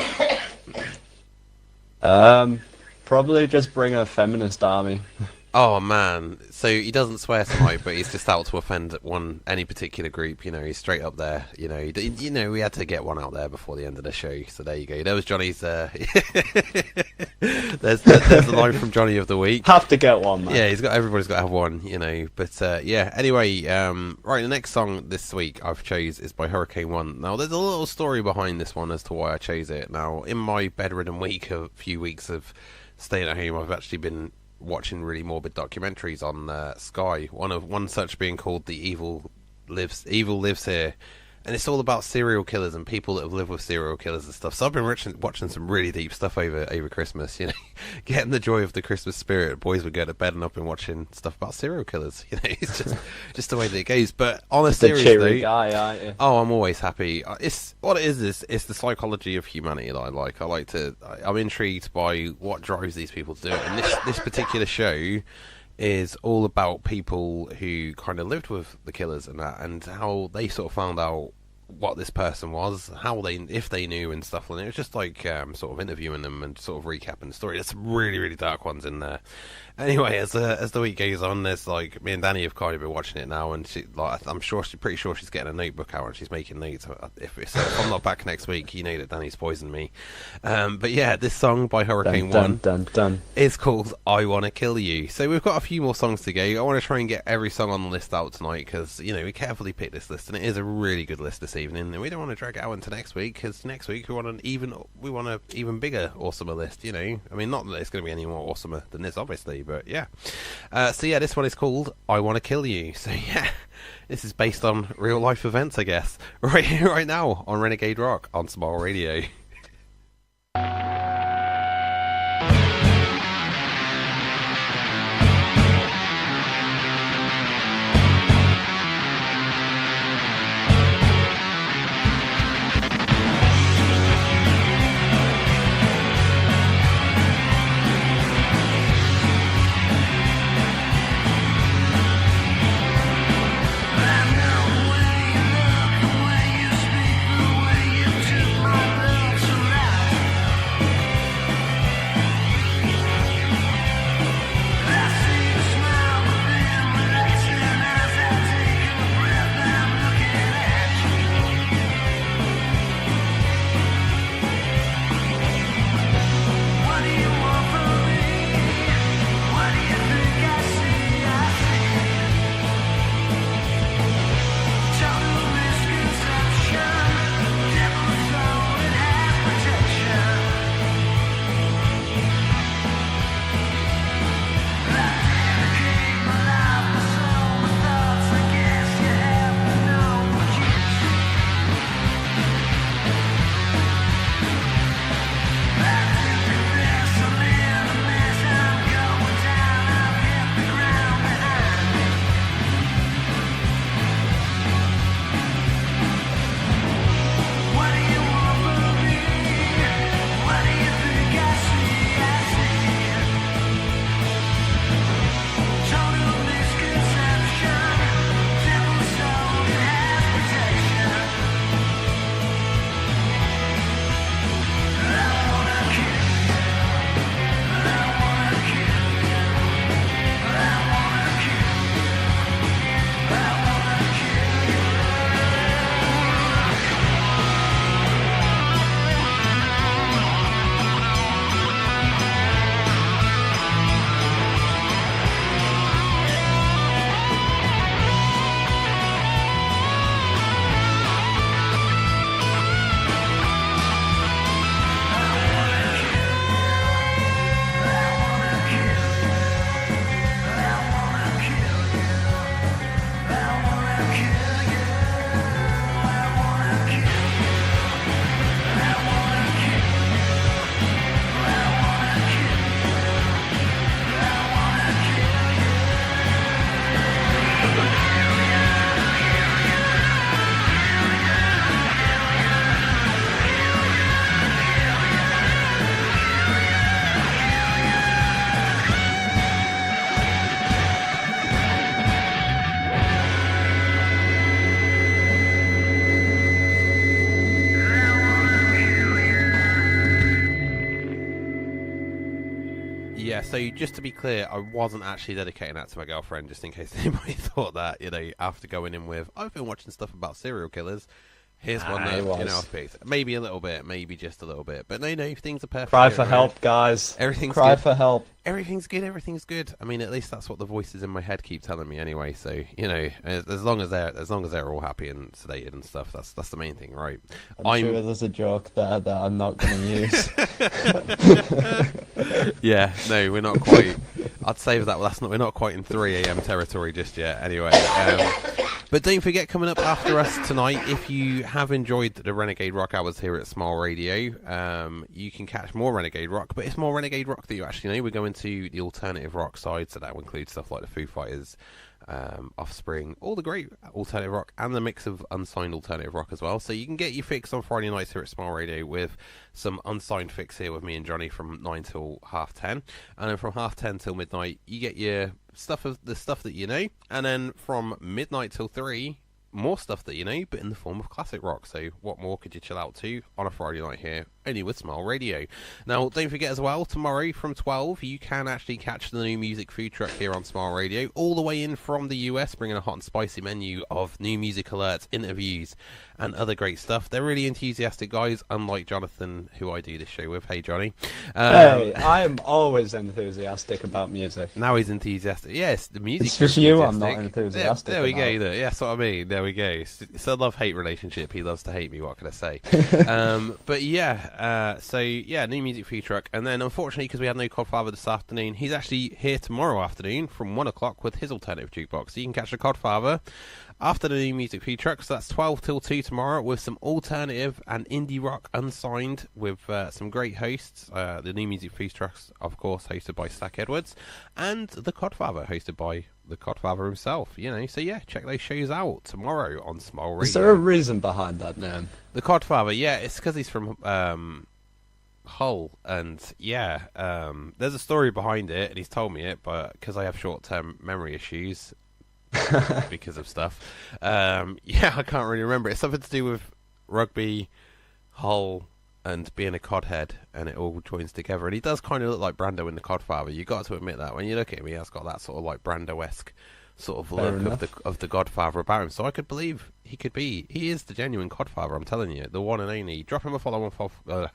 Probably just bring a feminist army. Oh man, so he doesn't swear tonight, but he's just out to offend any particular group. You know, he's straight up there. You know, we had to get one out there before the end of the show. So there you go. There was Johnny's. There's the line from Johnny of the week. Have to get one, man. Yeah, everybody's got to have one. You know, but yeah. Anyway, right, the next song this week I've chose is by Hurricane One. Now, there's a little story behind this one as to why I chose it. Now, in my bedridden week, a few weeks of staying at home, I've actually been watching really morbid documentaries on Sky. One such being called "The Evil Lives Here," and it's all about serial killers and people that have lived with serial killers and stuff. So I've been watching some really deep stuff over Christmas. You know, getting the joy of the Christmas spirit. Boys would go to bed and I've been watching stuff about serial killers. You know, it's just the way that it goes. But on a serious note, guy, aren't you? Oh, I'm always happy. It's what it is. It's the psychology of humanity that I like. I'm intrigued by what drives these people to do it. And this particular show is all about people who kind of lived with the killers and that, and how they sort of found out what this person was, if they knew and stuff. And it was just like sort of interviewing them and sort of recapping the story. There's some really, really dark ones in there. Anyway, as the week goes on, there's like me and Danny have kind of been watching it now, and I'm pretty sure she's getting a notebook out and she's making notes. If I'm not back next week, you know that Danny's poisoned me. But yeah, this song by Hurricane One is called "I Wanna Kill You." So we've got a few more songs to go. I want to try and get every song on the list out tonight because you know we carefully picked this list, and it is a really good list this evening. And we don't want to drag it out into next week because next week we want an even bigger, awesomer list. You know, I mean, not that it's going to be any more awesomer than this, obviously. But yeah, so yeah, this one is called "I Wanna Kill You." So yeah, this is based on real life events, I guess. Right here, right now on Renegade Rock on Smile Radio. When you speak, the way you took my love. so just to be clear, I wasn't actually dedicating that to my girlfriend, just in case anybody thought that, after going in with, I've been watching stuff about serial killers. Here's one that, I've picked. Maybe a little bit, maybe just a little bit. But no, things are perfect. Cry for help, guys. Everything's Cry good. for help. Everything's good. I mean, at least that's what the voices in my head keep telling me anyway. So, as long as they're all happy and sedated and stuff, that's the main thing, right? I'm sure there's a joke there that I'm not going to use. Yeah, no, we're not quite. I'd save that. Well, we're not quite in 3 a.m. territory just yet. Anyway, but don't forget, coming up after us tonight, if you have enjoyed the Renegade Rock Hours here at Smile Radio, you can catch more Renegade Rock, but it's more Renegade Rock that you actually know. We're going to the alternative rock side, so that will include stuff like the Foo Fighters, Offspring, all the great alternative rock, and the mix of unsigned alternative rock as well. So you can get your fix on Friday nights here at Smile Radio with some unsigned fix here with me and Johnny from 9 till 10:30, and then from 10:30 till midnight you get your the stuff that you know, and then from midnight till 3, more stuff that you know, but in the form of classic rock. So what more could you chill out to on a Friday night here, only with Smile Radio? Now, don't forget as well, tomorrow from 12, you can actually catch the new music food truck here on Smile Radio, all the way in from the US, bringing a hot and spicy menu of new music alerts, interviews, and other great stuff. They're really enthusiastic guys, unlike Jonathan, who I do this show with. Hey, Johnny. Hey, I am always enthusiastic about music. Now he's enthusiastic. Yes, the music. It's just you I'm not enthusiastic There we about. go. Yeah, that's what I mean. There we go. It's a love-hate relationship. He loves to hate me. What can I say? But yeah, so yeah, new music food truck. And then, unfortunately, because we had no Codfather this afternoon, he's actually here tomorrow afternoon from 1 o'clock with his alternative jukebox. So you can catch the Codfather after the new music feed truck. So that's 12 till 2 tomorrow with some alternative and indie rock unsigned with some great hosts. The new music feed trucks, of course, hosted by Stack Edwards, and the Codfather, hosted by the Codfather himself. So yeah, check those shows out tomorrow on Smile Radio. Is there a reason behind that name? The Codfather, yeah, it's because he's from Hull, and yeah, there's a story behind it, and he's told me it, but because I have short-term memory issues because of stuff, yeah, I can't really remember. It's something to do with rugby, Hull, and being a codhead, and it all joins together. And he does kind of look like Brando in the Codfather. You got to admit that when you look at him, he has got that sort of like Brando-esque sort of look of the Godfather about him. So I could believe he is the genuine Codfather. I'm telling you, the one and only. Drop him a follow on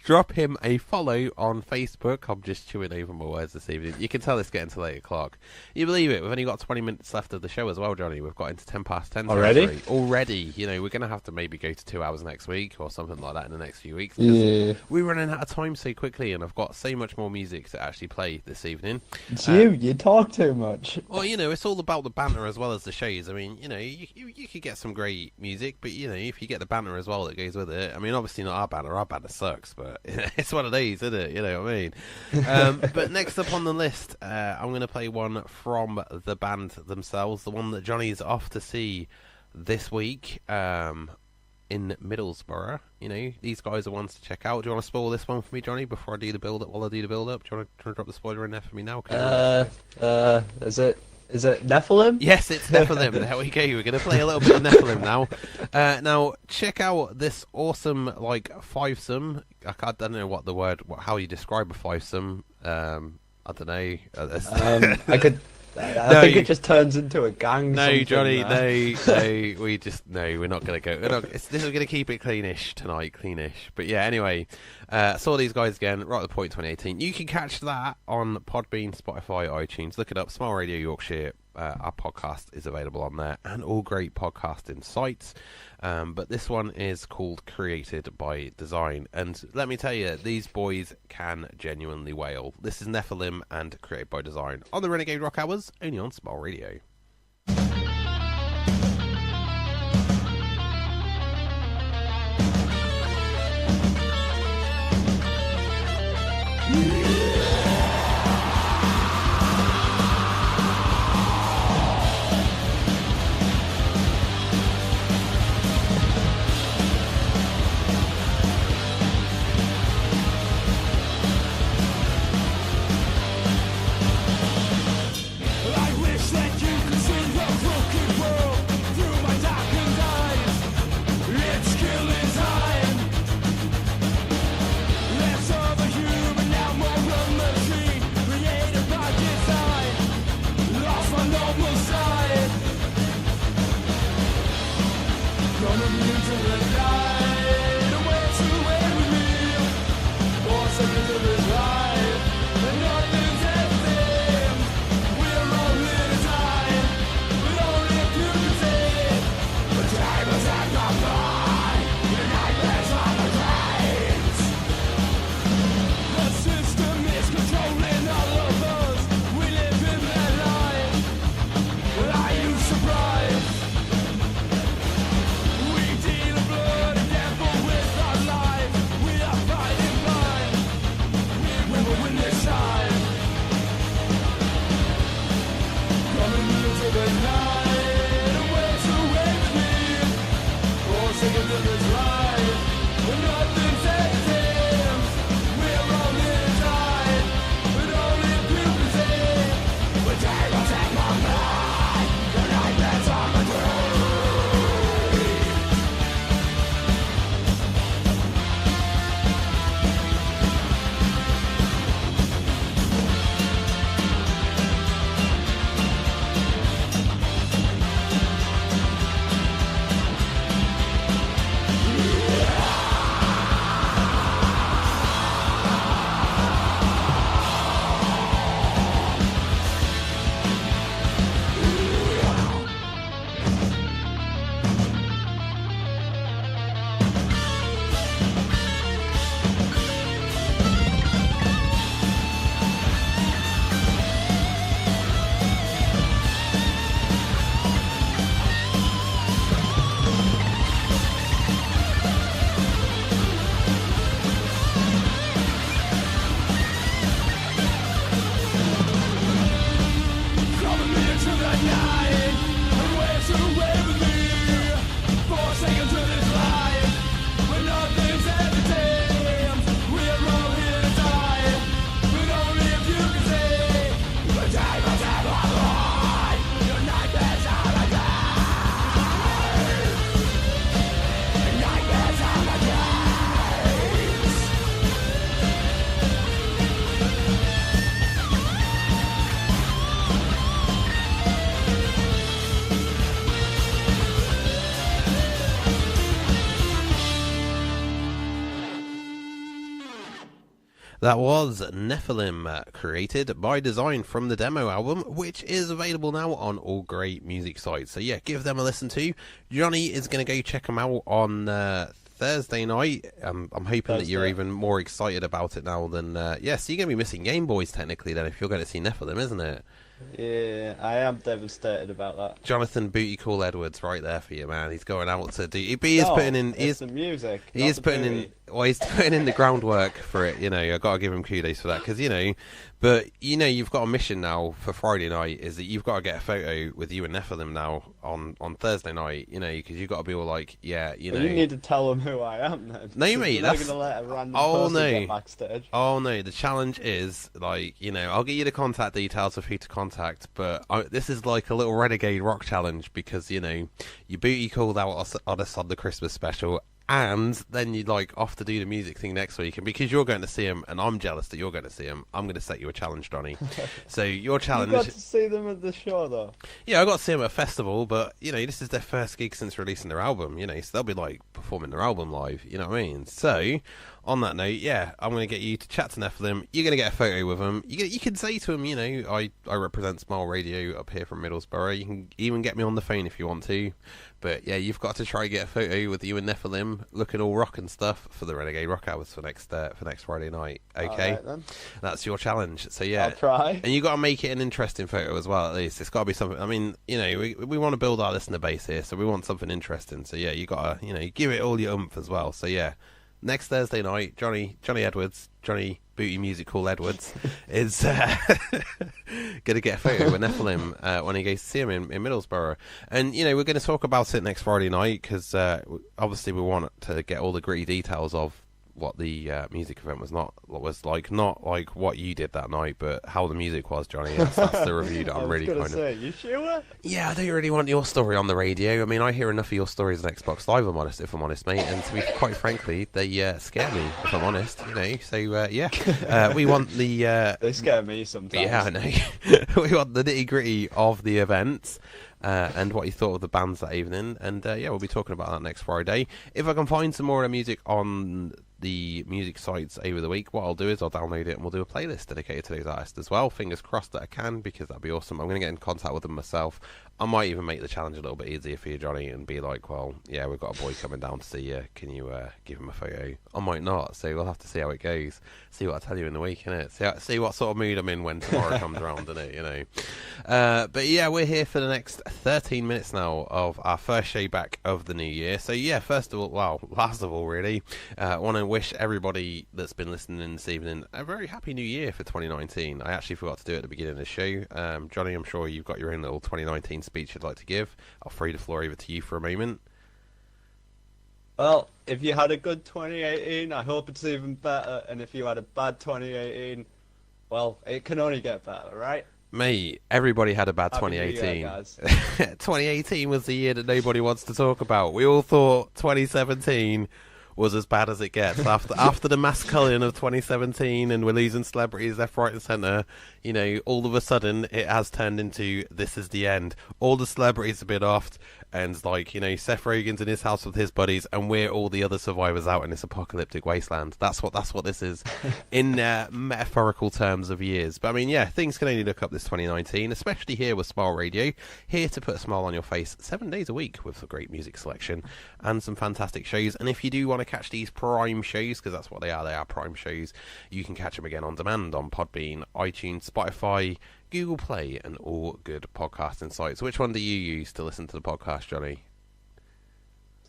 Drop him a follow on Facebook. I'm just chewing over my words this evening. You can tell it's getting to 8 o'clock. You believe it? We've only got 20 minutes left of the show as well, Johnny. We've got into 10 past 10 already. Already. We're going to have to maybe go to 2 hours next week or something like that in the next few weeks. Yeah. We're running out of time so quickly, and I've got so much more music to actually play this evening. It's you talk too much. Well, it's all about the banter as well as the shows. I mean, you could get some great music, but, if you get the banter as well that goes with it. I mean, obviously not our banter sucks, but it's one of these, isn't it? You know what I mean? But next up on the list, I'm going to play one from the band themselves, the one that Johnny's off to see this week in Middlesborough. These guys are ones to check out. Do you want to spoil this one for me, Johnny, before I do the build-up? While I do the build-up, do you want to drop the spoiler in there for me now? Is it Nephilim? Yes, it's Nephilim. There we go. We're going to play a little bit of Nephilim now. Now, check out this awesome, fivesome. I don't know how you describe a fivesome. I don't know. I think it just turns into a gang. No, Johnny, no. We're not going to go. This is going to keep it cleanish tonight, But yeah, anyway, saw these guys again right at the point 2018. You can catch that on Podbean, Spotify, iTunes. Look it up, Smile Radio Yorkshire. Our podcast is available on there, and all great podcasting sites. But this one is called Created by Design, and let me tell you, these boys can genuinely wail. This is Nephilim and Created by Design on the Renegade Rock Hours, only on Smile Radio. I wish that you That was Nephilim, created by design from the demo album, which is available now on all great music sites. So yeah, give them a listen to. Johnny is going to go check them out on Thursday night. I'm hoping that you're even more excited about it now than... so you're going to be missing Game Boys technically then if you're going to see Nephilim, isn't it? Yeah, I am devastated about that. Jonathan Booty Call Edwards, right there for you, man. He's going out to do. He is putting in. It's the music. He is putting in. Well, he's putting in the groundwork for it. You know, I got to give him kudos for that because but you've got a mission now for Friday night. Is that you've got to get a photo with you and Nephilim now on Thursday night. Because you've got to be all like, Well, you need to tell them who I am then. No, mate, that's not going to let a random person get backstage. Oh no, the challenge is I'll get you the contact details of who to contact, but this is like a little Renegade rock challenge because your booty called out on us on the Christmas special. And then you'd off to do the music thing next week, and because you're going to see him, and I'm jealous that you're going to see him, I'm going to set you a challenge, Johnny. So your challenge. You got to see them at the show, though. Yeah, I got to see them at a festival, but this is their first gig since releasing their album. So they'll be performing their album live. You know what I mean? So on that note, I'm going to get you to chat to Nephilim. You're going to get a photo with them. You can say to them, I represent Smile Radio up here from Middlesborough. You can even get me on the phone if you want to. But yeah, you've got to try and get a photo with you and Nephilim looking all rock and stuff for the Renegade Rock Hours for next Friday night. Okay, right, then. That's your challenge. So yeah, I'll try. And you got to make it an interesting photo as well. At least it's got to be something. I mean, we want to build our listener base here, so we want something interesting. So yeah, you got to give it all your oomph as well. So yeah, next Thursday night, Johnny Edwards, Johnny Booty Music Call Edwards is going to get a photo with Nephilim when he goes to see him in Middlesborough. And, we're going to talk about it next Friday night because obviously we want to get all the gritty details of what the music event was not like what you did that night, but how the music was, Johnny. That's the review that I'm really kind of... You sure? Yeah, I don't really want your story on the radio. I mean, I hear enough of your stories on Xbox Live, if I'm honest, mate. And to be quite frankly, they scare me, if I'm honest. So we want the... They scare me sometimes. Yeah, I know. We want the nitty gritty of the events. and what you thought of the bands that evening. And yeah, we'll be talking about that next Friday. If I can find some more of the music on the music sites over the week, what I'll do is I'll download it and we'll do a playlist dedicated to those artists as well. Fingers crossed that I can, because that'd be awesome. I'm going to get in contact with them myself. I might even make the challenge a little bit easier for you, Johnny, and be like, well, yeah, we've got a boy coming down to see you. Can you give him a photo? I might not, so we'll have to see how it goes. See what I tell you in the week, innit? See what sort of mood I'm in when tomorrow comes around, innit? You know. But yeah, we're here for the next 13 minutes now of our first show back of the new year. So yeah, first of all, well, last of all, really, I want to wish everybody that's been listening this evening a very happy new year for 2019. I actually forgot to do it at the beginning of the show. Johnny, I'm sure you've got your own little 2019 speech you'd like to give. I'll free the floor over to you for a moment. Well, if you had a good 2018, I hope it's even better. And if you had a bad 2018, well, it can only get better, right? Mate, everybody had a bad Happy 2018. New Year, guys. 2018 was the year that nobody wants to talk about. We all thought 2017 was as bad as it gets. After the mass culling of 2017 and we're losing celebrities left, right and centre, you know, all of a sudden it has turned into this is the end. All the celebrities have been offed, and like, you know, Seth Rogen's in his house with his buddies, and we're all the other survivors out in this apocalyptic wasteland. That's what this is in metaphorical terms of years. But I mean, yeah, things can only look up this 2019, especially here with Smile Radio, here to put a smile on your face 7 days a week with a great music selection and some fantastic shows. And if you do want to catch these prime shows, because that's what they are prime shows, you can catch them again on demand on Podbean, iTunes, Spotify, Google Play, and all good podcasting sites. Which one do you use to listen to the podcast, Johnny?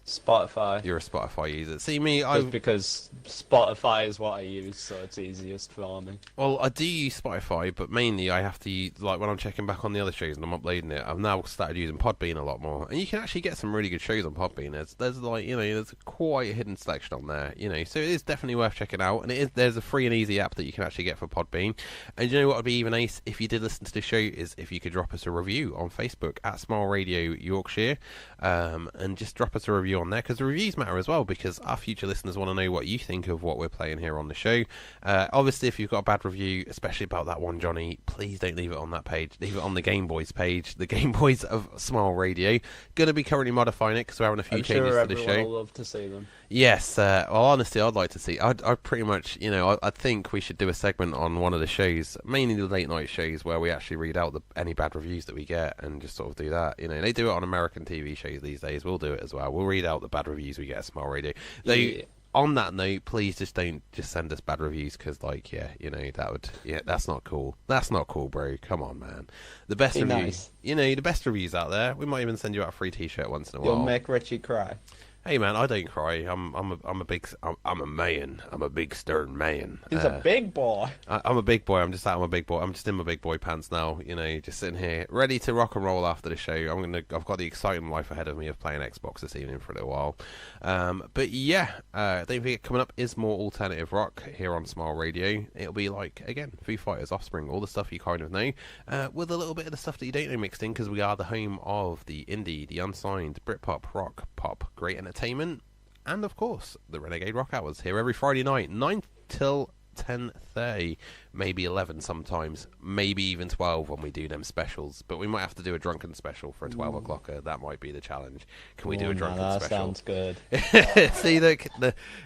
Spotify. You're a Spotify user. See me, because Spotify is what I use, so it's easiest for me. Well, I do use Spotify, but mainly I have to use, like, when I'm checking back on the other shows and I'm uploading it, I've now started using Podbean a lot more, and you can actually get some really good shows on Podbean. There's like, you know, there's quite a hidden selection on there, you know, so it is definitely worth checking out. And there's a free and easy app that you can actually get for Podbean. And you know what would be even nice if you did listen to the show is if you could drop us a review on Facebook at Smile Radio Yorkshire, and just drop us a review on there, because the reviews matter as well, because our future listeners want to know what you think of what we're playing here on the show. Obviously, if you've got a bad review, especially about that one, Johnny, please don't leave it on that page. Leave it on the Game Boys page, the Game Boys of Smile Radio. Going to be currently modifying it because we're having a few changes to the show. Everyone will love to see them. Yes, well, honestly, I'd like to see. I'd pretty much, you know, I think we should do a segment on one of the shows, mainly the late night shows, where we actually read out any bad reviews that we get and just sort of do that. You know, they do it on American TV shows these days. We'll do it as well. We'll read out the bad reviews we get at Smile Radio. Yeah. On that note, please don't send us bad reviews, because, like, yeah, you know, that's not cool. That's not cool, bro. Come on, man. The best reviews, nice. You know, the best reviews out there. We might even send you out a free T-shirt once in a while. You'll make Ritchie cry. Hey man, I don't cry. I'm a man. I'm a big stern man. He's a big boy. I'm a big boy. I'm just in my big boy pants now. You know, just sitting here, ready to rock and roll after the show. I've got the exciting life ahead of me of playing Xbox this evening for a little while. But yeah, don't forget, coming up is more alternative rock here on Smile Radio. It'll be like, again, Foo Fighters, Offspring, all the stuff you kind of know, with a little bit of the stuff that you don't know mixed in, because we are the home of the indie, the unsigned, Britpop, rock, pop, great entertainment, and of course the Renegade Rock Hours here every Friday night, 9 till 10:30, maybe 11 sometimes, maybe even 12 when we do them specials. But we might have to do a drunken special for a 12 o'clocker. That might be the challenge. Can we do a drunken that special? Sounds good. See, look,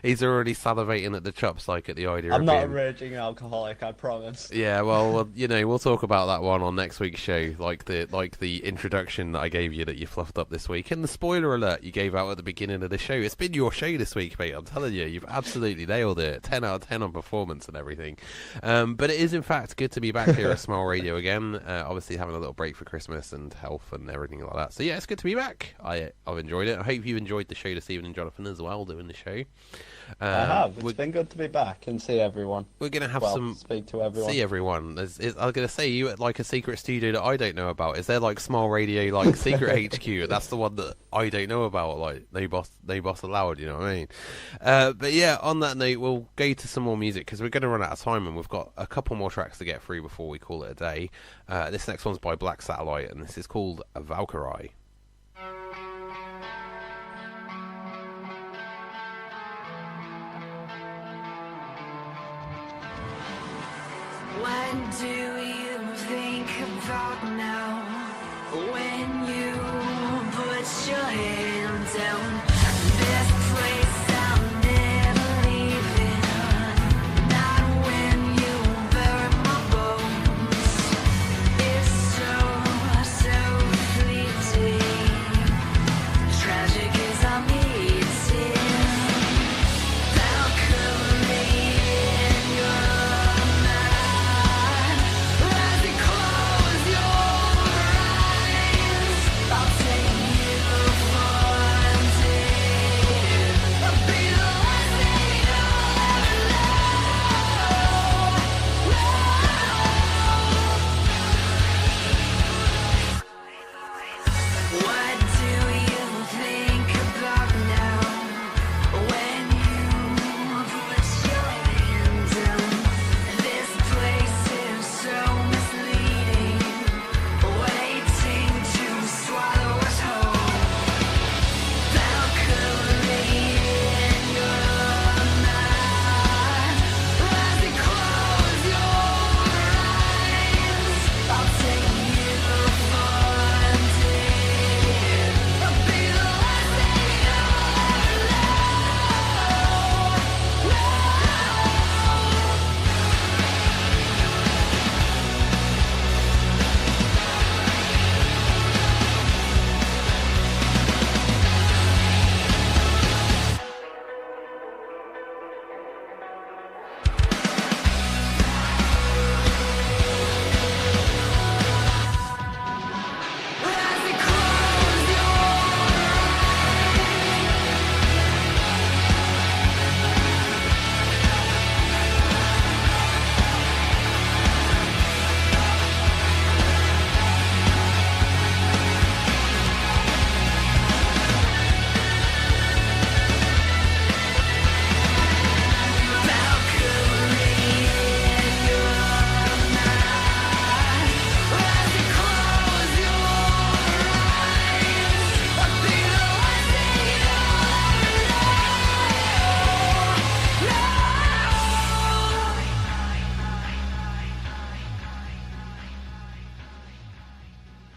he's already salivating at the chops, like at the idea I'm of not a raging alcoholic, I promise. Yeah, well, you know, we'll talk about that one on next week's show, like the introduction that I gave you that you fluffed up this week, and the spoiler alert you gave out at the beginning of the show. It's been your show this week, mate. I'm telling you, you've absolutely nailed it. 10 out of 10 on performance and everything. But it is in fact good to be back here at Smile Radio again. Obviously having a little break for Christmas and health and everything like that. So yeah, it's good to be back. I've enjoyed it. I hope you enjoyed the show this evening, Jonathan, as well, doing the show. I have. It's been good to be back and see everyone. We're going to have speak to everyone. See everyone. I was going to say, you at like a secret studio that I don't know about. Is there like Smile Radio, like secret HQ? That's the one that I don't know about. Like no boss allowed. You know what I mean? But yeah, on that note, we'll go to some more music because we're going to run out of time and we've got a couple more tracks to get through before we call it a day. This next one's by Black Satellite and this is called Valkyrie. When do you think about now? when you put your hand down. This place I'll never leave it. Not when you bury my bones. It's so fleeting. Tragic as I'm eating. Valkyrie in your mind. As you close your eyes, I'll take you for granted. I'll be the last thing you'll ever know. What do you think about now? When you put your hand down, this place is so misleading, waiting to swallow us whole. Valkyrie in your mind. As you close your eyes, I'll take you for granted. I'll be the last thing you'll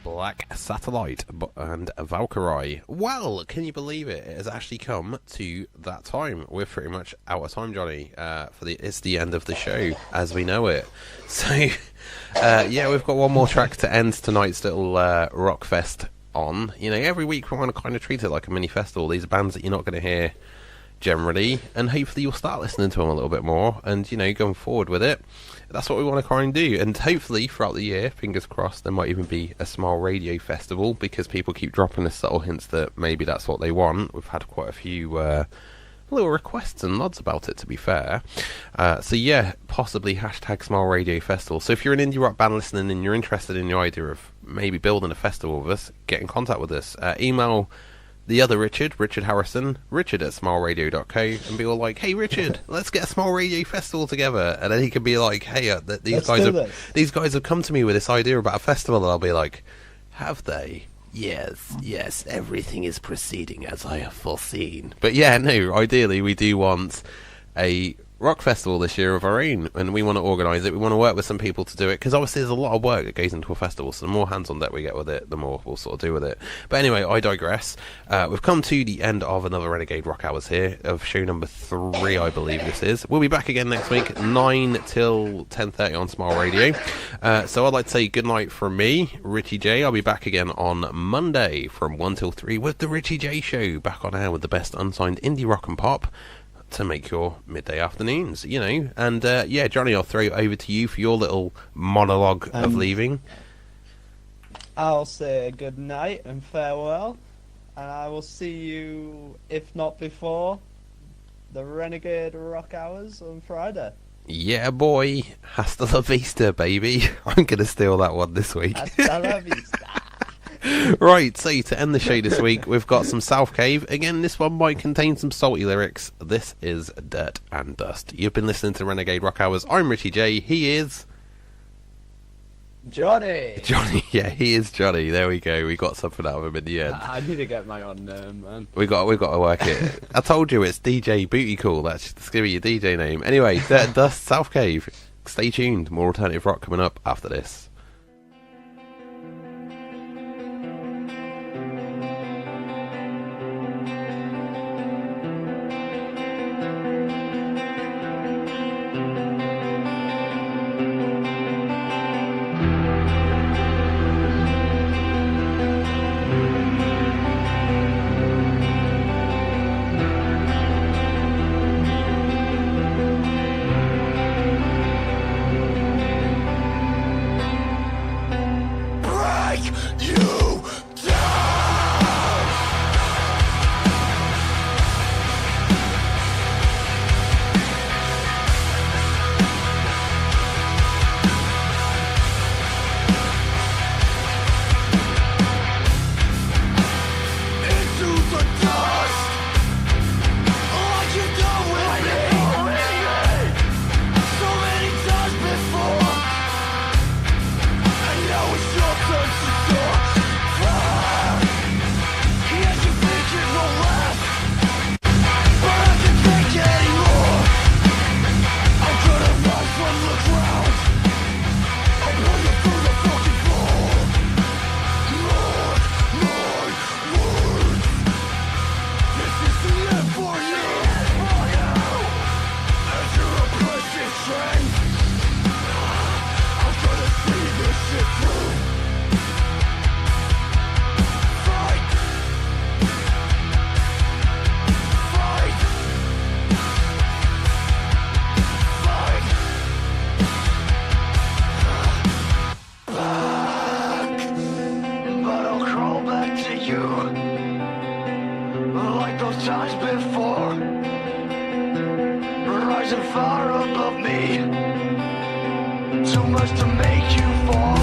Black Satellite and Valkyrie. Well, can you believe it? It has actually come to that time. We're pretty much out of time, Johnny. It's the end of the show as we know it. So, yeah, we've got one more track to end tonight's little rock fest on. You know, every week we want to kind of treat it like a mini festival. These are bands that you're not going to hear generally, and hopefully you'll start listening to them a little bit more, and you know, going forward with it. That's what we want to try and do, and hopefully throughout the year, fingers crossed, there might even be a Smile Radio Festival, because people keep dropping us subtle hints that maybe that's what they want. We've had quite a few little requests and nods about it, to be fair. So yeah, possibly hashtag Smile Radio Festival. So if you're an indie rock band listening and you're interested in the idea of maybe building a festival with us, get in contact with us. Email the other Richard Harrison, richard@smileradio.co, and be all like, hey Richard, let's get a Smile Radio Festival together. And then he can be like, hey, these guys have come to me with this idea about a festival, and I'll be like, have they? Yes, everything is proceeding as I have foreseen. But yeah, no, ideally we do want a rock festival this year of our own, and we want to organise it. We want to work with some people to do it, because obviously there's a lot of work that goes into a festival, so the more hands on deck we get with it, the more we'll sort of do with it. But anyway, I digress. We've come to the end of another Renegade Rock Hours here, of show number 3, I believe this is. We'll be back again next week, 9 till 10:30 on Smile Radio. So I'd like to say good night from me, Ritchie J. I'll be back again on Monday from 1 till 3 with the Ritchie J Show, back on air with the best unsigned indie rock and pop to make your midday afternoons, you know. And yeah, Johnny, I'll throw it over to you for your little monologue of leaving. I'll say good night and farewell, and I will see you, if not before, the Renegade Rock Hours on Friday. Yeah, boy. Hasta la vista, baby. I'm going to steal that one this week. Hasta la vista. Right, so to end the show this week, we've got some South Cave. Again, this one might contain some salty lyrics. This is Dirt and Dust. You've been listening to Renegade Rock Hours. I'm Ritchie J. He is Johnny. Yeah, he is Johnny. There we go. We got something out of him in the end. I need to get my own name, man. We've got to work it. I told you it's DJ Booty Call. That's going to be your DJ name. Anyway, Dirt and Dust, South Cave. Stay tuned. More alternative rock coming up after this. times before, rising far above me. Too much to make you fall.